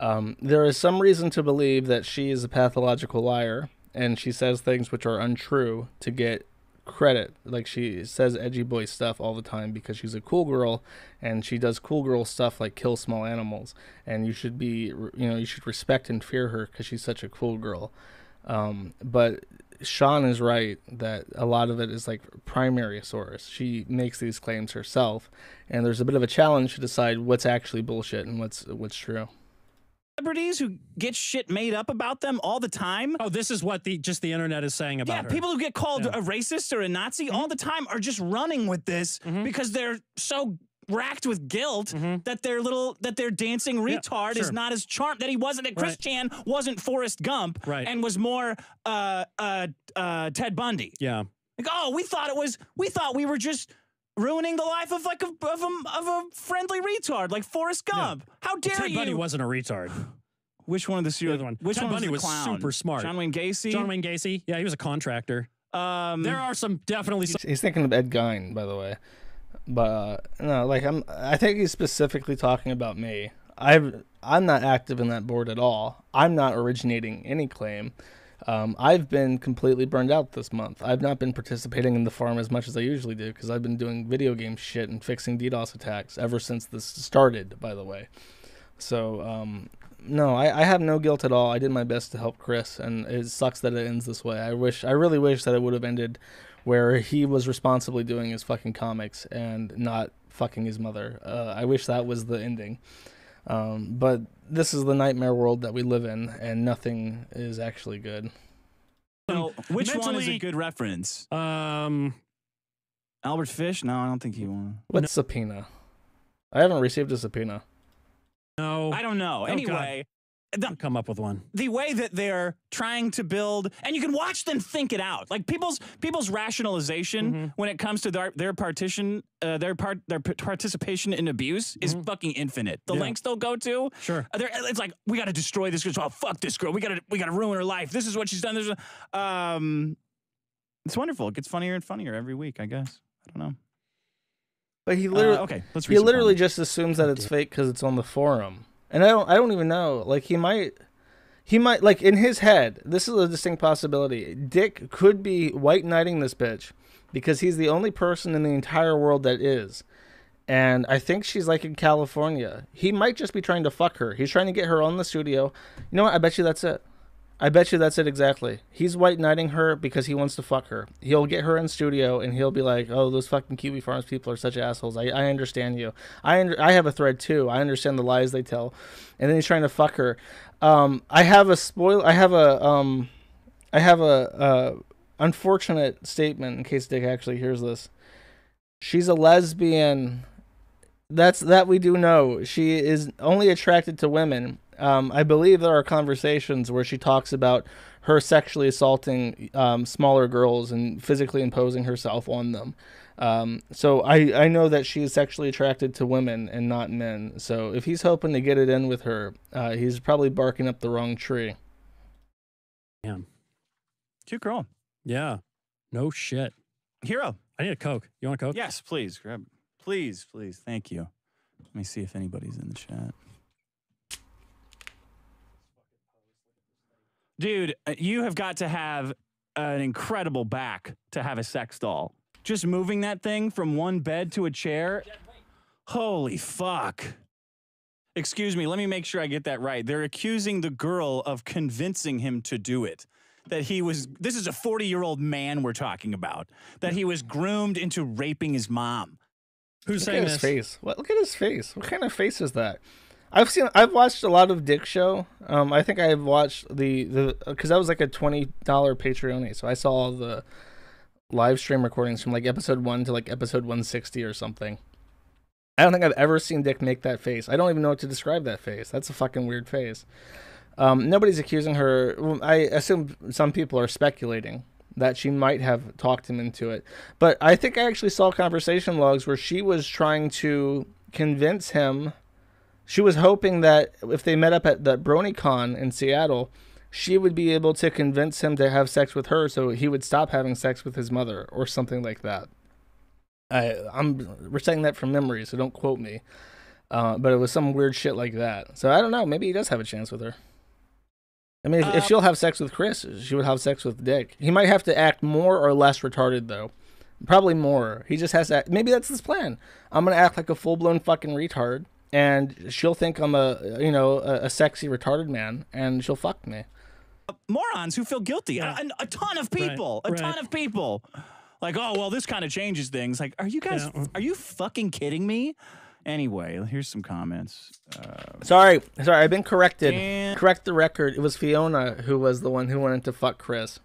There is some reason to believe that she is a pathological liar, and she says things which are untrue to get credit. Like, she says edgy boy stuff all the time because she's a cool girl, and she does cool girl stuff like kill small animals, and you should respect and fear her because she's such a cool girl. But Sean is right that a lot of it is like primary source. She makes these claims herself, and there's a bit of a challenge to decide what's actually bullshit and what's true. Celebrities who get shit made up about them all the time. Oh, this is what the internet is saying about her. People who get called a racist or a Nazi all the time are just running with this because they're so racked with guilt that their dancing retard is not as charmed, that he wasn't, that Chris Chan wasn't Forrest Gump and was more Ted Bundy. Yeah. Like, oh, we thought we were just ruining the life of like of a friendly retard like Forrest Gump. How dare you? Ted Bundy wasn't a retard. Which one of the serial one? Which Ted one Bundy was was super smart. John Wayne Gacy? John Wayne Gacy. Yeah, he was a contractor. There are some definitely. He's thinking of Ed Gein, by the way. But no, like I think he's specifically talking about me. I'm not active in that board at all. I'm not originating any claim. I've been completely burned out this month. I've not been participating in the farm as much as I usually do because I've been doing video game shit and fixing DDoS attacks ever since this started, by the way. So, no, I have no guilt at all. I did my best to help Chris, and it sucks that it ends this way. I really wish that it would have ended where he was responsibly doing his fucking comics and not fucking his mother. I wish that was the ending. But this is the nightmare world that we live in, and nothing is actually good. So, which one is a good reference? Albert Fish? No, I don't think he won. What's subpoena? I haven't received a subpoena. No. I don't know. Anyway, come up with one. The way that they're trying to build, and you can watch them think it out. Like people's rationalization when it comes to their participation in abuse is fucking infinite. The lengths they'll go to. Sure. It's like, we got to destroy this girl. Oh, fuck this girl. We got to ruin her life. This is what she's done. It's wonderful. It gets funnier and funnier every week, I guess. I don't know. But he literally, he literally just assumes that it's fake because it's on the forum. And I don't even know. Like he might like in his head. This is a distinct possibility. Dick could be white knighting this bitch because he's the only person in the entire world that is. And I think she's like in California. He might just be trying to fuck her. He's trying to get her on the studio. You know what? I bet you that's it. I bet you that's it exactly. He's white knighting her because he wants to fuck her. He'll get her in studio and he'll be like, "Oh, those fucking Kiwi Farms people are such assholes. I understand you. I have a thread too. I understand the lies they tell." And then he's trying to fuck her. I have a unfortunate statement in case Dick actually hears this. She's a lesbian. That we do know. She is only attracted to women. I believe there are conversations where she talks about her sexually assaulting smaller girls and physically imposing herself on them. So I know that she is sexually attracted to women and not men. So if he's hoping to get it in with her, he's probably barking up the wrong tree. Yeah. Cute girl. Yeah. No shit. Hero. I need a Coke. You want a Coke? Yes, please. Grab it. Please. Thank you. Let me see if anybody's in the chat. Dude, you have got to have an incredible back to have a sex doll. Just moving that thing from one bed to a chair. Holy fuck. Excuse me, let me make sure I get that right. They're accusing the girl of convincing him to do it. This is a 40-year-old man we're talking about. That he was groomed into raping his mom. Who's saying this? Look at his face. Look at his face. What kind of face is that? I've watched a lot of Dick Show. I think I've watched because that was like a $20 Patreon, so I saw all the live stream recordings from like episode 1 to like episode 160 or something. I don't think I've ever seen Dick make that face. I don't even know what to describe that face. That's a fucking weird face. Nobody's accusing her. I assume some people are speculating that she might have talked him into it. But I think I actually saw conversation logs where she was trying to convince him. She was hoping that if they met up at the BronyCon in Seattle, she would be able to convince him to have sex with her so he would stop having sex with his mother or something like that. I'm reciting that from memory, so don't quote me. But it was some weird shit like that. So I don't know. Maybe he does have a chance with her. I mean, if she'll have sex with Chris, she would have sex with Dick. He might have to act more or less retarded, though. Probably more. He just has to act. Maybe that's his plan. I'm going to act like a full-blown fucking retard. And she'll think I'm a sexy retarded man, and she'll fuck me. morons who feel guilty. A ton of people. A ton of people. Like, oh, well, this kind of changes things. Like, are you guys, are you fucking kidding me? Anyway, here's some comments. Sorry, I've been corrected. Correct the record. It was Fiona who was the one who wanted to fuck Chris,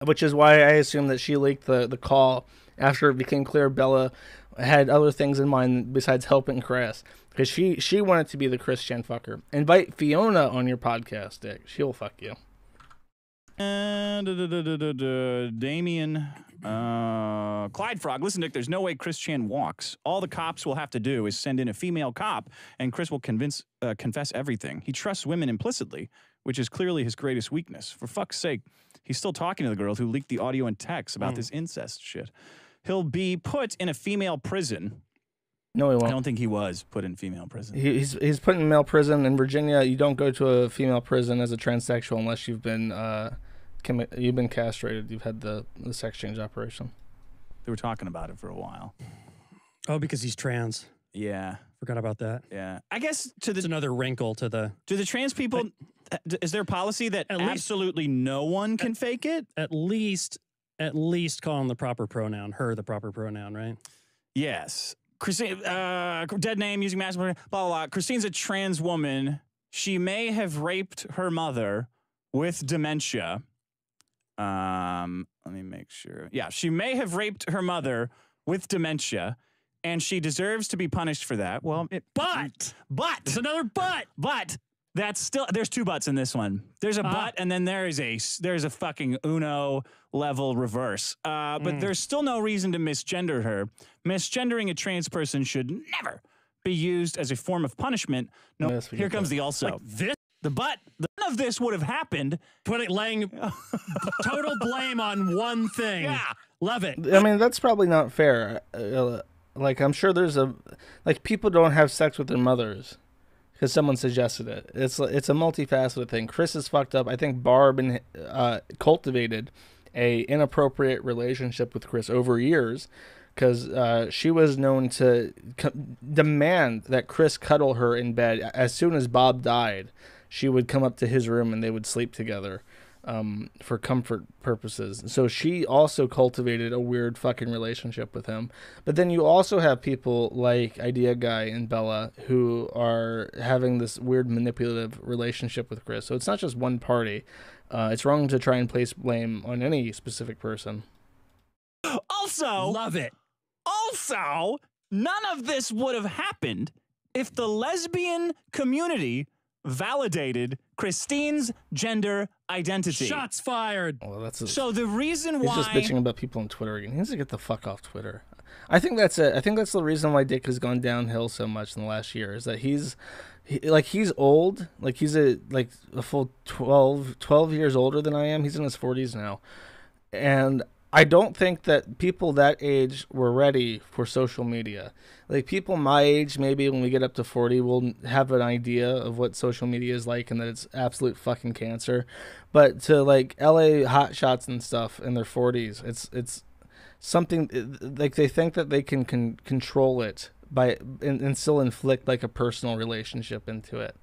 which is why I assume that she leaked the call after it became clear Bella had other things in mind besides helping Chris, because she wanted to be the Christian fucker. Invite Fiona on your podcast, Dick. She'll fuck you. And Damien, Clyde Frog. Listen, Dick, there's no way Chris Chan walks. All the cops will have to do is send in a female cop, and Chris will confess everything. He trusts women implicitly, which is clearly his greatest weakness. For fuck's sake, he's still talking to the girl who leaked the audio and text about this incest shit. He'll be put in a female prison. No, he won't. I don't think he was put in female prison. He's put in male prison. In Virginia, you don't go to a female prison as a transsexual unless you've been castrated. You've had the sex change operation. They were talking about it for a while. Oh, because he's trans. Yeah. Forgot about that. Yeah. I guess it's another wrinkle to the... Do the trans people... is there a policy that absolutely no one can fake it? At least call him the proper pronoun. Her the proper pronoun, right? Yes. Christine, dead name, using masculine, blah, blah, blah. Christine's a trans woman. She may have raped her mother with dementia. Let me make sure. Yeah, she may have raped her mother with dementia, and she deserves to be punished for that. Well, but it's another but. That's still, there's two buts in this one. There's a but, and then there's a fucking Uno level reverse. But there's still no reason to misgender her. Misgendering a trans person should never be used as a form of punishment. No, here comes the also. Like this? The but, none of this would have happened. Laying total blame on one thing. Yeah. Love it. I mean, that's probably not fair. Like, I'm sure there's people don't have sex with their mothers because someone suggested it. It's a multifaceted thing. Chris is fucked up. I think Barb cultivated a inappropriate relationship with Chris over years because she was known to demand that Chris cuddle her in bed. As soon as Bob died, she would come up to his room and they would sleep together for comfort purposes. So she also cultivated a weird fucking relationship with him. But then you also have people like Idea Guy and Bella who are having this weird manipulative relationship with Chris. So it's not just one party. It's wrong to try and place blame on any specific person. Also, love it. Also, none of this would have happened if the lesbian community validated Christine's gender identity. Shots fired. Well, that's so the reason why he's just bitching about people on Twitter again. He needs to get the fuck off Twitter. I think that's it. I think that's the reason why Dick has gone downhill so much in the last year is that he's old. Like he's a full 12 years older than I am. He's in his 40s now. And I don't think that people that age were ready for social media. Like people my age, maybe when we get up to 40, will have an idea of what social media is like and that it's absolute fucking cancer. But to like LA hotshots and stuff in their 40s, it's something like they think that they can control it by and still inflict like a personal relationship into it.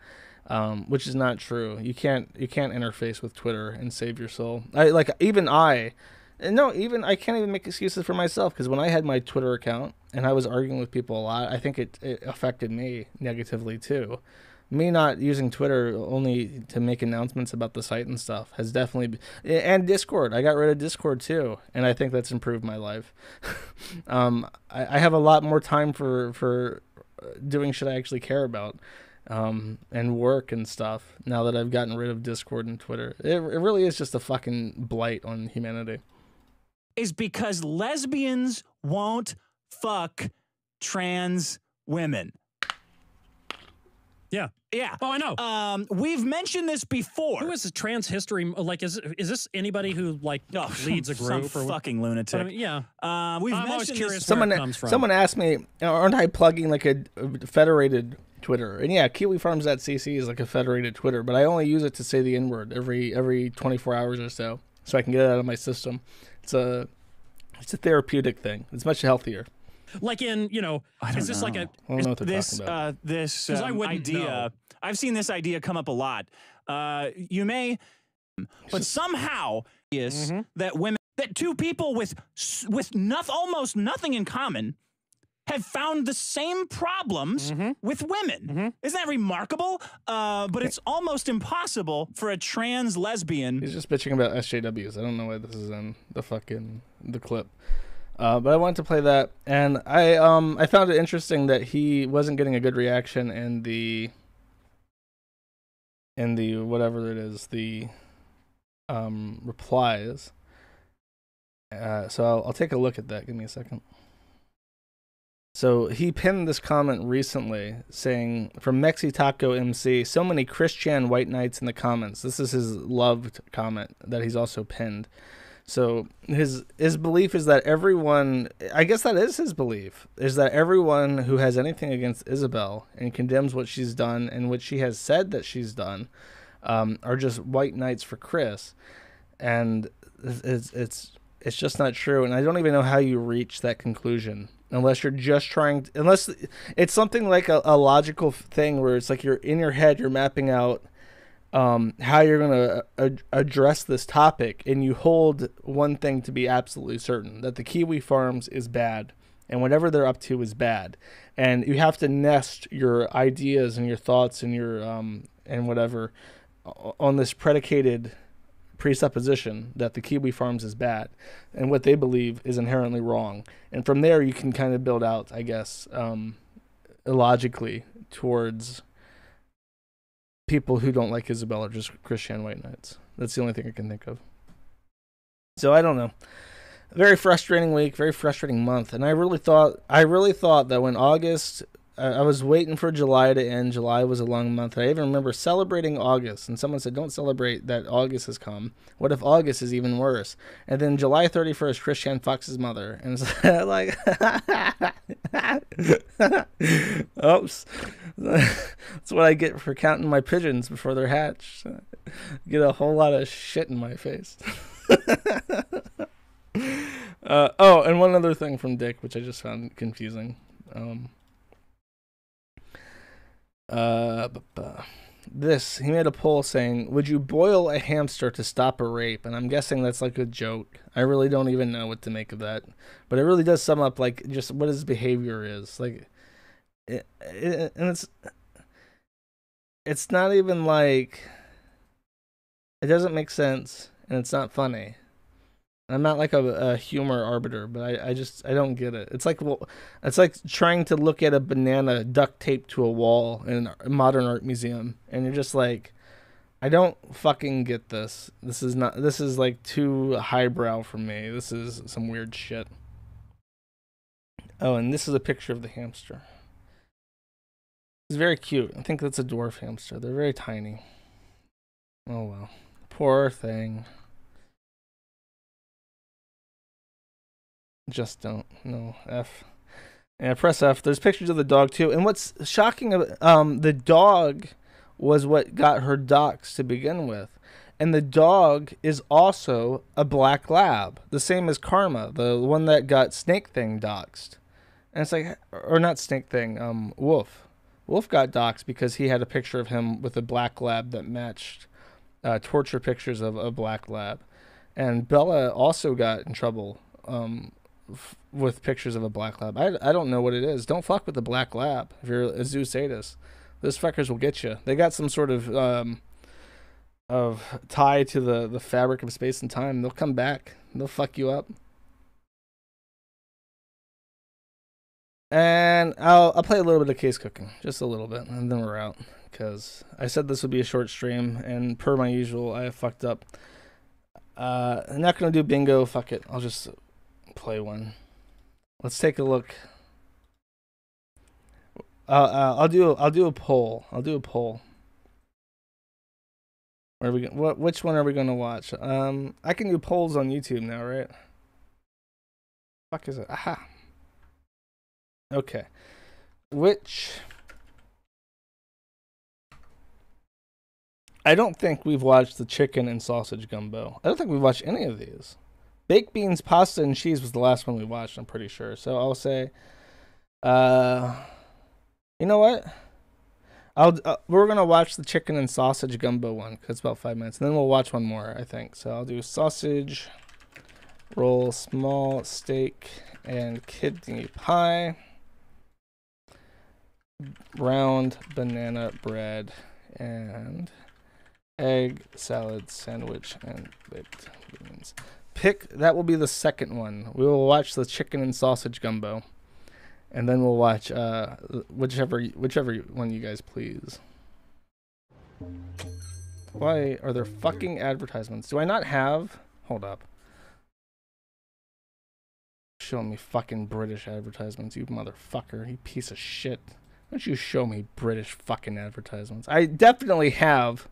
Which is not true. You can't interface with Twitter and save your soul. I can't even make excuses for myself because when I had my Twitter account and I was arguing with people a lot, I think it affected me negatively too. Me not using Twitter only to make announcements about the site and stuff has definitely and Discord. I got rid of Discord too, and I think that's improved my life. I have a lot more time for doing shit I actually care about. And work and stuff now that I've gotten rid of Discord and Twitter. It really is just a fucking blight on humanity. Is because lesbians won't fuck trans women. Yeah. Yeah. Oh, I know. We've mentioned this before. Who is this trans history? Like, is this anybody who leads a group some or fucking lunatic? I mean, yeah. We've I'm always mentioned curious this. where it comes from. Someone asked me, aren't I plugging like a federated Twitter? And yeah, KiwiFarms.cc is like a federated Twitter, but I only use it to say the N-word every 24 hours or so I can get it out of my system. It's a therapeutic thing. It's much healthier. Like in, is this like a... I don't know what they're talking about. This I wouldn't idea... know. I've seen this idea come up a lot. You may But somehow is that women, that two people with almost nothing in common have found the same problems with women. Isn't that remarkable? But it's almost impossible for a trans lesbian. He's just bitching about SJWs. I don't know why this is in the clip. But I wanted to play that, and I found it interesting that he wasn't getting a good reaction in the whatever it is, the replies. So I'll take a look at that. Give me a second. So he pinned this comment recently saying, from Mexi Taco MC, so many Christian white knights in the comments. This is his loved comment that he's also pinned. So his belief is that everyone, I guess that is his belief, is that everyone who has anything against Isabel and condemns what she's done and what she has said that she's done are just white knights for Chris. And it's just not true. And I don't even know how you reach that conclusion. Unless you're just trying, unless it's something like a logical thing where it's like you're in your head, you're mapping out how you're going to address this topic, and you hold one thing to be absolutely certain, that the Kiwi Farms is bad, and whatever they're up to is bad. And you have to nest your ideas and your thoughts and your and whatever on this predicated presupposition that the Kiwi Farms is bad and what they believe is inherently wrong. And from there you can kind of build out, I guess, illogically towards people who don't like Isabel or just Christian white knights. That's the only thing I can think of. So I don't know. Very frustrating week, very frustrating month. And I really thought that when August, I was waiting for July to end. July was a long month. I even remember celebrating August, and someone said, don't celebrate that August has come. What if August is even worse? And then July 31st, Christian fucks his mother. And it's like, oops. That's what I get for counting my pigeons before they're hatched. Get a whole lot of shit in my face. Oh, and one other thing from Dick, which I just found confusing. He made a poll saying, would you boil a hamster to stop a rape? And I'm guessing that's like a joke. I really don't even know what to make of that, but it really does sum up like just what his behavior is like. And it's not even like, it doesn't make sense, and it's not funny. I'm not like a humor arbiter, but I don't get it. It's like, well, it's like trying to look at a banana duct taped to a wall in a modern art museum, and you're just like, I don't fucking get this. This is like too highbrow for me. This is some weird shit. Oh, and this is a picture of the hamster. It's very cute. I think that's a dwarf hamster. They're very tiny. Oh well. Poor thing. Just don't. No. F. Yeah, press F. There's pictures of the dog too. And what's shocking, the dog was what got her doxxed to begin with. And the dog is also a black lab. The same as Karma, the one that got Snake Thing doxxed. And it's like, or not Snake Thing, Wolf. Wolf got doxxed because he had a picture of him with a black lab that matched torture pictures of a black lab. And Bella also got in trouble with pictures of a black lab. I don't know what it is. Don't fuck with the black lab if you're a zoo sadist. Those fuckers will get you. They got some sort of tie to the fabric of space and time. They'll come back. They'll fuck you up. And I'll play a little bit of case cooking, just a little bit, and then we're out. Because I said this would be a short stream, and per my usual, I have fucked up. I'm not gonna do bingo. Fuck it. I'll just play one. Let's take a look. I'll do a poll. I'll do a poll. Where are we? Which one are we gonna watch? I can do polls on YouTube now, right? Fuck is it? Aha. Okay. Which? I don't think we've watched the chicken and sausage gumbo. I don't think we've watched any of these. Baked beans, pasta, and cheese was the last one we watched, I'm pretty sure. So I'll say, you know what? We're gonna watch the chicken and sausage gumbo one because it's about 5 minutes, and then we'll watch one more, I think. So I'll do sausage roll, small steak, and kidney pie, round banana bread, and egg salad sandwich and baked beans. That will be the second one. We will watch the chicken and sausage gumbo. And then we'll watch whichever one you guys please. Why are there fucking advertisements? Do I not have? Hold up. Show me fucking British advertisements, you motherfucker. You piece of shit. Why don't you show me British fucking advertisements? I definitely have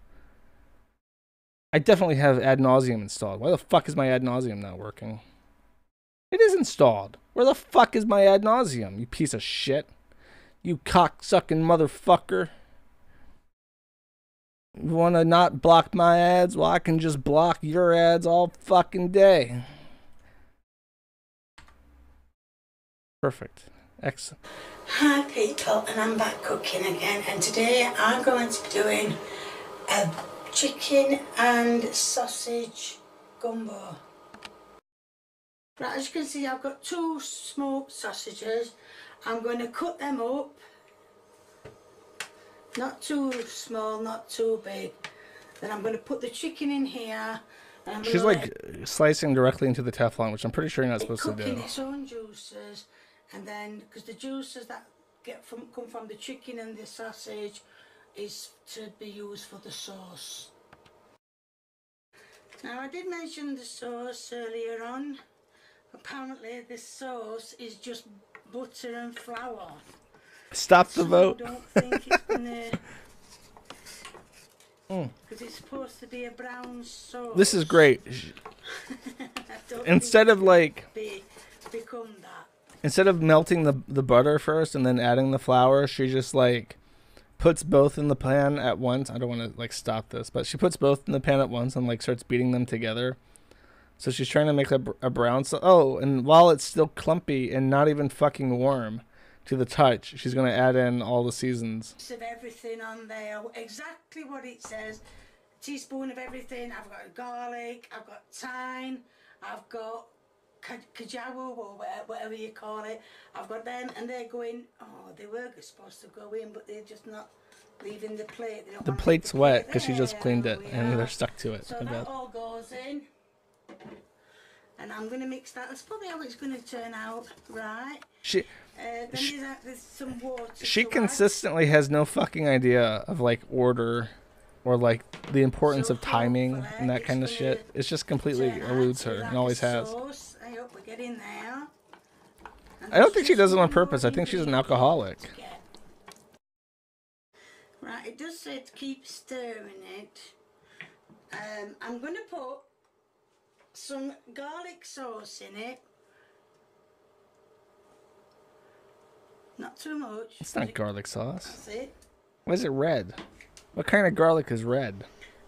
ad nauseum installed. Why the fuck is my ad nauseum not working? It is installed. Where the fuck is my ad nauseum, you piece of shit? You cocksucking motherfucker. You wanna not block my ads? Well, I can just block your ads all fucking day. Perfect. Excellent. Hi people, and I'm back cooking again, and today I'm going to be doing a chicken and sausage gumbo. Right, as you can see, I've got 2 smoked sausages. I'm going to cut them up. Not too small, not too big. Then I'm going to put the chicken in here. And She's like slicing directly into the Teflon, which I'm pretty sure you're not supposed to do. Cooking its own juices, and then because the juices that come from the chicken and the sausage is to be used for the sauce. Now, I did mention the sauce earlier on. Apparently this sauce is just butter and flour. Stop the vote. I don't think it's gonna, because it's supposed to be a brown sauce. This is great. Instead of like become that. Instead of melting the butter first and then adding the flour, she just like puts both in the pan at once. I don't want to like stop this, but she puts both in the pan at once and like starts beating them together. So she's trying to make a brown sauce. Oh, and while it's still clumpy and not even fucking warm to the touch, she's going to add in all the seasons. Of everything on there, exactly what it says. A teaspoon of everything. I've got garlic, I've got thyme, I've got kajawu or whatever you call it. I've got them, and they're going, oh, they were supposed to go in, but they're just not leaving the plate. The plate's wet because she just cleaned it and they're stuck to it. So that all goes in. And I'm going to mix that. That's probably how it's going to turn out, right? There's some water. She consistently has no fucking idea of like order or like the importance of timing and that kind of shit. It's just completely eludes her and always has. I hope we're getting there. I don't think she does it on purpose. I think she's an alcoholic. Right, it does say to keep stirring it. I'm going to put some garlic sauce in it. Not too much. It's not garlic sauce. That's it. Why is it red? What kind of garlic is red?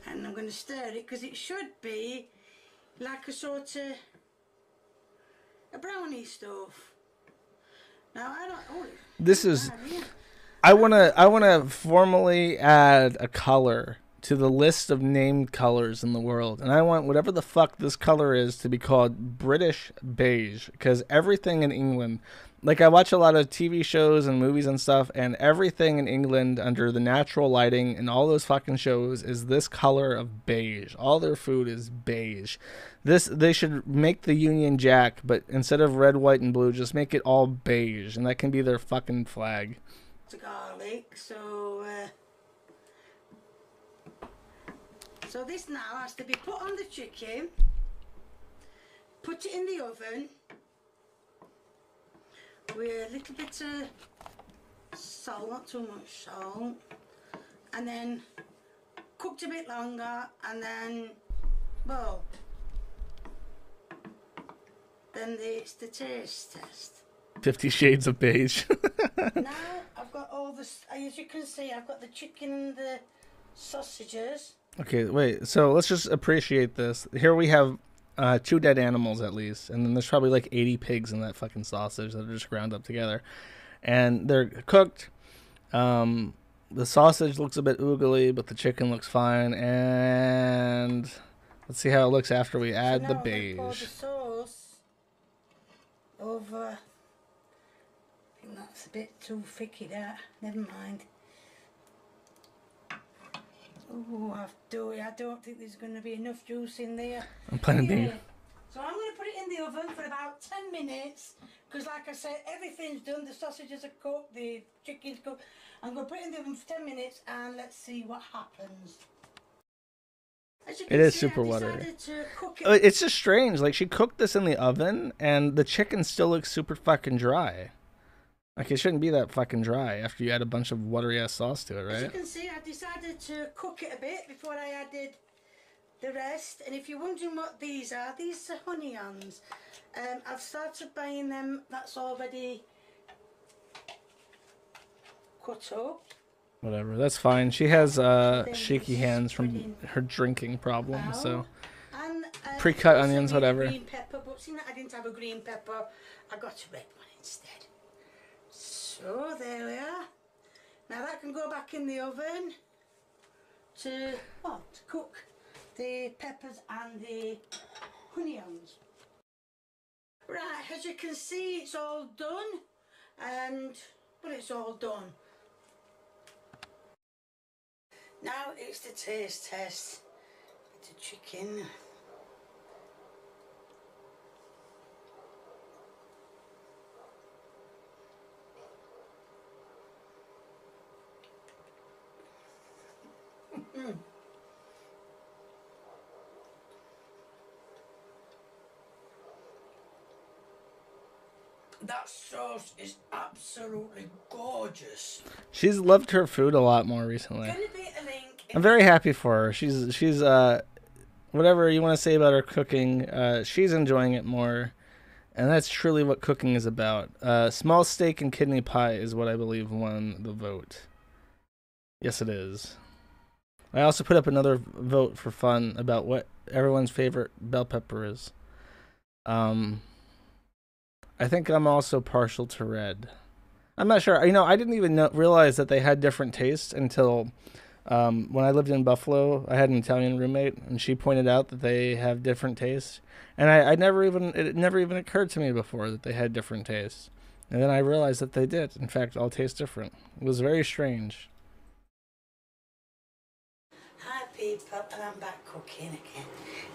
And I'm going to stir it because it should be like a sort of a brownie stuff. Now I don't. Oh, this is. I wanna formally add a color to the list of named colors in the world, and I want whatever the fuck this color is to be called British beige, because everything in England, like I watch a lot of TV shows and movies and stuff, and everything in England under the natural lighting and all those fucking shows is this color of beige. All their food is beige. They should make the Union Jack, but instead of red, white, and blue, just make it all beige, and that can be their fucking flag. To garlic, so this now has to be put on the chicken, put it in the oven with a little bit of salt, not too much salt, and then cooked a bit longer, and then, well, then it's the taste test. 50 Shades of Beige. Now I've got all this, as you can see, I've got the chicken and the sausages. Okay, wait, so let's just appreciate this. Here we have 2 dead animals at least, and then there's probably like 80 pigs in that fucking sausage that are just ground up together. And they're cooked. The sausage looks a bit oogly, but the chicken looks fine. And let's see how it looks after we add the beige. Pour the sauce over. I think that's a bit too thicky, that. Never mind. Oh, I don't think there's going to be enough juice in there. I'm planning to. So I'm going to put it in the oven for about 10 minutes. Because like I said, everything's done. The sausages are cooked, the chicken's cooked. I'm going to put it in the oven for 10 minutes and let's see what happens. It is super watery. It's just strange. Like, she cooked this in the oven and the chicken still looks super fucking dry. Like, it shouldn't be that fucking dry after you add a bunch of watery ass sauce to it, right? As you can see, I decided to cook it a bit before I added the rest. And if you're wondering what these are honey onions. I've started buying them. That's already cut up. Whatever, that's fine. She has shaky hands from her drinking problem, so pre-cut onions, whatever. Green pepper, but seeing that I didn't have a green pepper, I got a red one instead. So there we are. Now that can go back in the oven to cook the peppers and the onions. Right, as you can see, it's all done, but it's all done. Now it's the taste test. The chicken. That sauce is absolutely gorgeous. She's loved her food a lot more recently. I'm very happy for her. She's whatever you want to say about her cooking, she's enjoying it more, and that's truly what cooking is about. Small steak and kidney pie is what I believe won the vote. Yes, it is. I also put up another vote for fun about what everyone's favorite bell pepper is. I think I'm also partial to red. I'm not sure. You know, I didn't even realize that they had different tastes until when I lived in Buffalo. I had an Italian roommate, and she pointed out that they have different tastes. And it never even occurred to me before that they had different tastes. And then I realized that they did. In fact, all taste different. It was very strange. Hi people, and I'm back cooking again.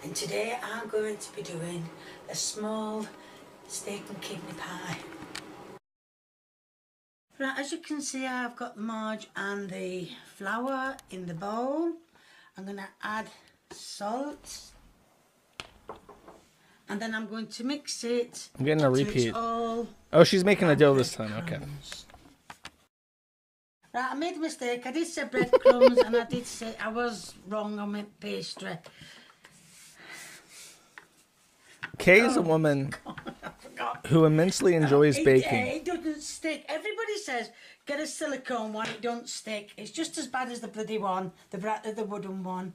And today I'm going to be doing a small steak and kidney pie. Right, as you can see, I've got the marge and the flour in the bowl. I'm going to add salt. And then I'm going to mix it. I'm getting a repeat. Oh, she's making a dough this time. Okay. Right, I made a mistake. I did say breadcrumbs and I did say I was wrong. I meant pastry. Kay is a woman who immensely enjoys baking. It doesn't stick. Everybody says get a silicone one. It don't stick. It's just as bad as the bloody one, the wooden one.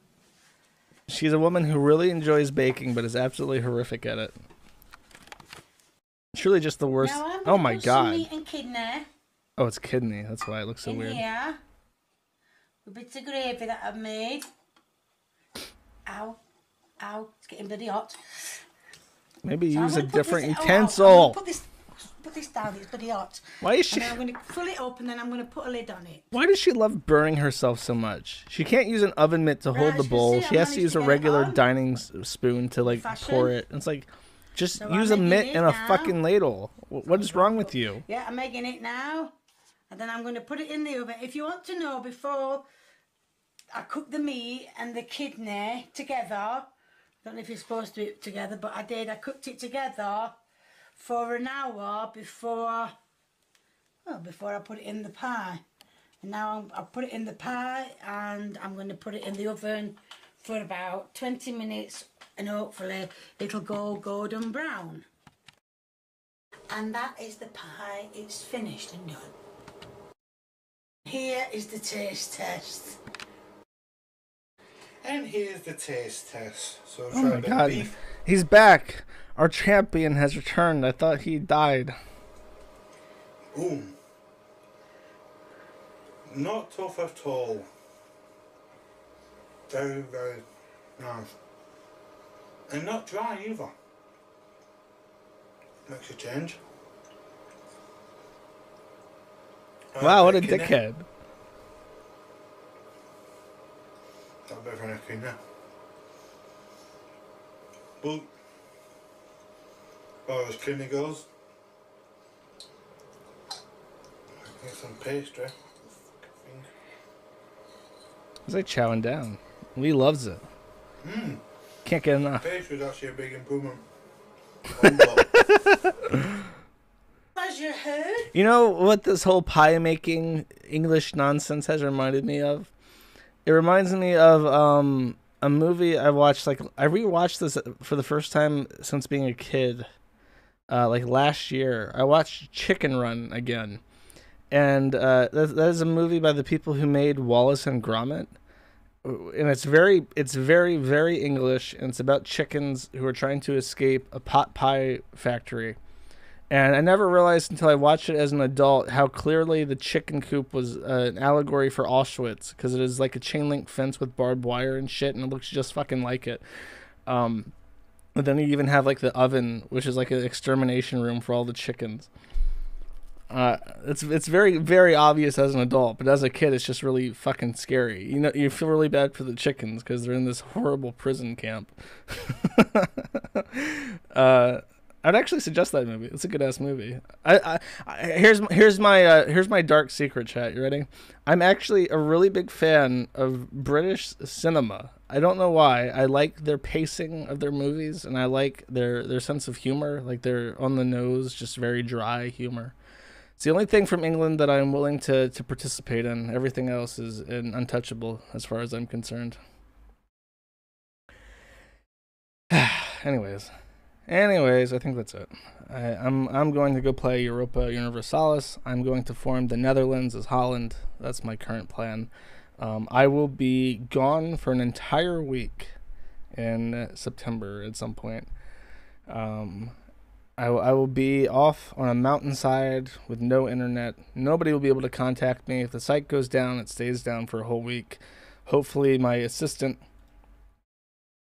She's a woman who really enjoys baking, but is absolutely horrific at it. Truly, just the worst. Now Oh my god! Some meat and kidney. Oh, it's kidney. That's why it looks so weird. Here, a bit of gravy that I've made. Ow, ow! It's getting bloody hot. Maybe use a different utensil. Put this down. It's bloody hot. Why is she? And then I'm going to fill it up, and then I'm going to put a lid on it. Why does she love burning herself so much? She can't use an oven mitt to hold the bowl. She has to use a regular dining spoon to like pour it. It's like, just use a mitt and a fucking ladle. What is wrong with you? Yeah, I'm making it now, and then I'm going to put it in the oven. If you want to know, before I cook the meat and the kidney together. I don't know if you're supposed to do it together, but I did. I cooked it together for an hour before I put it in the pie. And now I'll put it in the pie, and I'm going to put it in the oven for about 20 minutes, and hopefully it'll go golden brown. And that is the pie. It's finished and done. Here is the taste test. And here's the taste test. So oh my god, beef. He's back. Our champion has returned. I thought he died. Boom. Not tough at all. Very, very nice. And not dry either. Makes a change. Wow, what a dickhead. Not bad for an ice cream now. But, oh, as clean it goes. Get some pastry. It's like chowing down. Lee loves it. Can't get enough. Pastry is actually a big improvement. As you heard. You know what this whole pie making English nonsense has reminded me of? It reminds me of a movie I watched. Like, I rewatched this for the first time since being a kid. Like last year, I watched Chicken Run again, and that is a movie by the people who made Wallace and Gromit, and it's very, very English, and it's about chickens who are trying to escape a pot pie factory. And I never realized until I watched it as an adult how clearly the chicken coop was an allegory for Auschwitz, because it is like a chain link fence with barbed wire and shit, and it looks just fucking like it. But then you even have like the oven, which is like an extermination room for all the chickens. It's very, very obvious as an adult, but as a kid, it's just really fucking scary. You know, you feel really bad for the chickens because they're in this horrible prison camp. I'd actually suggest that movie. It's a good ass movie. Here's my dark secret, chat. You ready? I'm actually a really big fan of British cinema. I don't know why. I like their pacing of their movies, and I like their sense of humor. Like, they're on the nose, just very dry humor. It's the only thing from England that I'm willing to participate in. Everything else is untouchable as far as I'm concerned. Anyways, I think that's it. I'm going to go play Europa Universalis. I'm going to form the Netherlands as Holland. That's my current plan. I will be gone for an entire week in September at some point. I will be off on a mountainside with no internet. Nobody will be able to contact me. If the site goes down, it stays down for a whole week. Hopefully my assistant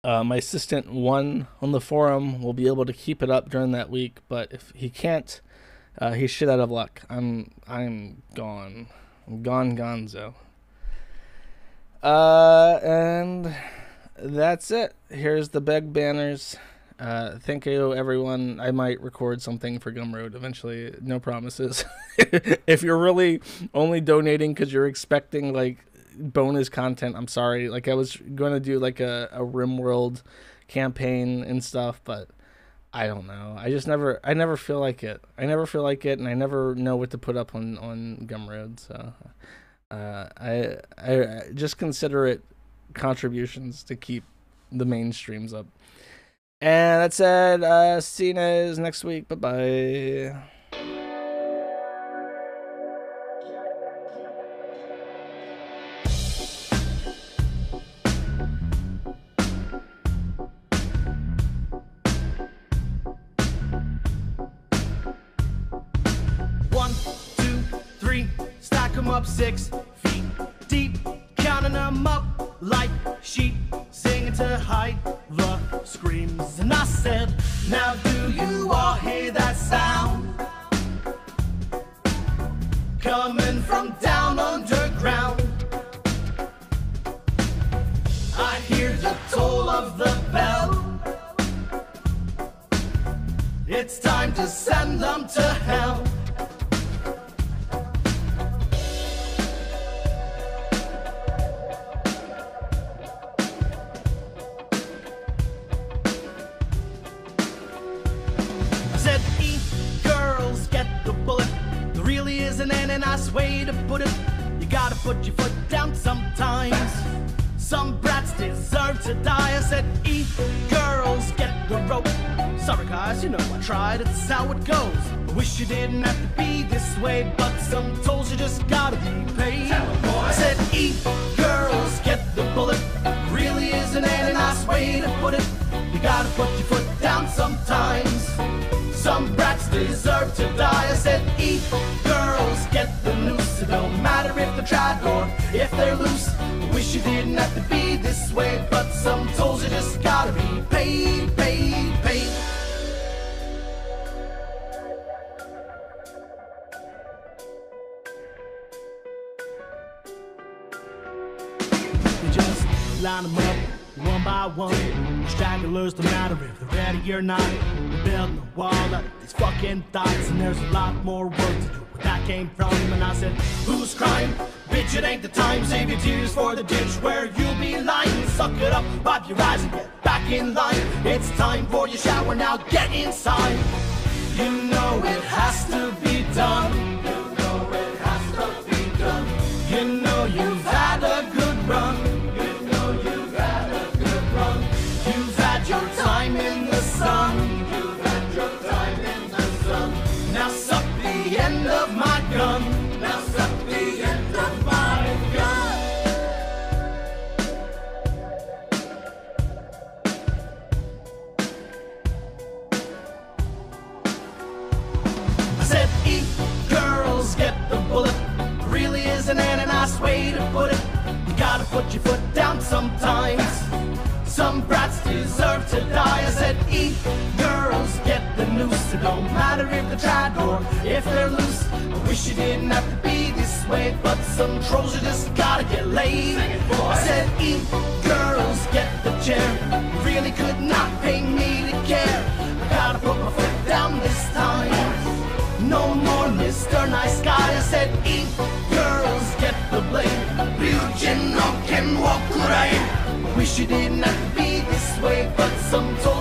one on the forum will be able to keep it up during that week, but if he can't, he's shit out of luck. I'm gone. I'm gone gonzo. And that's it. Here's the beg banners. Thank you, everyone. I might record something for Gumroad eventually. No promises. If you're really only donating because you're expecting, like, bonus content, I'm sorry. Like, I was going to do, like, a Rimworld campaign and stuff, but I don't know. I never feel like it. And I never know what to put up on Gumroad, so... I just consider it contributions to keep the main streams up. And that's it. See you guys next week. Bye-bye. One, two, three, stack them up 6 feet deep, counting them up like sheep, singing to hide the screams. And I said, now do you all hear that sound? Coming from down underground. I hear the toll of the bell. It's time to send them to hell. And I way to put it, you gotta put your foot down sometimes. Some brats deserve to die. I said, girls, get the rope. Sorry guys, you know I tried, it's how it goes. I wish you didn't have to be this way, but some tolls you just gotta be paid. I said, girls, get the bullet. Really isn't any nice way to put it. You gotta put your foot down sometimes. Some brats deserve to die. I said, eat girls, get the noose. It don't matter if they're tried or if they're loose. Wish you didn't have to be this way, but some tolls you just gotta be paid, paid, paid. You just line them up one by one. Stragglers, no matter if they're ready or not. We're building a wall out of these fucking thoughts, and there's a lot more work to do. Where that came from, and I said, who's crying? Bitch, it ain't the time. Save your tears for the ditch where you'll be lying. Suck it up, wipe your eyes, and get back in line. It's time for your shower, now get inside. You know it has to be done. You know it has to be done. You know you've had a good run. You know you've had a good run. You've had your time in the sun. You've had your time in the sun. Now suck the end of my gun. Now suck the end of my gun. I said, eat girls, get the bullet. Really isn't any nice way to put it. You gotta put your foot down sometimes. Some brats deserve to die. I said, eat girls, get the noose. It don't matter if they're tried or if they're loose. I wish you didn't have to be this way, but some trolls you just gotta get laid. I said, eat girls, get the chair. You really could not pay me to care. I gotta put my foot down this time. No more Mr. Nice Guy. I said, eat girls, get the blame. Ryujin no ken wo kurai. Wish you didn't have to be this way, but some told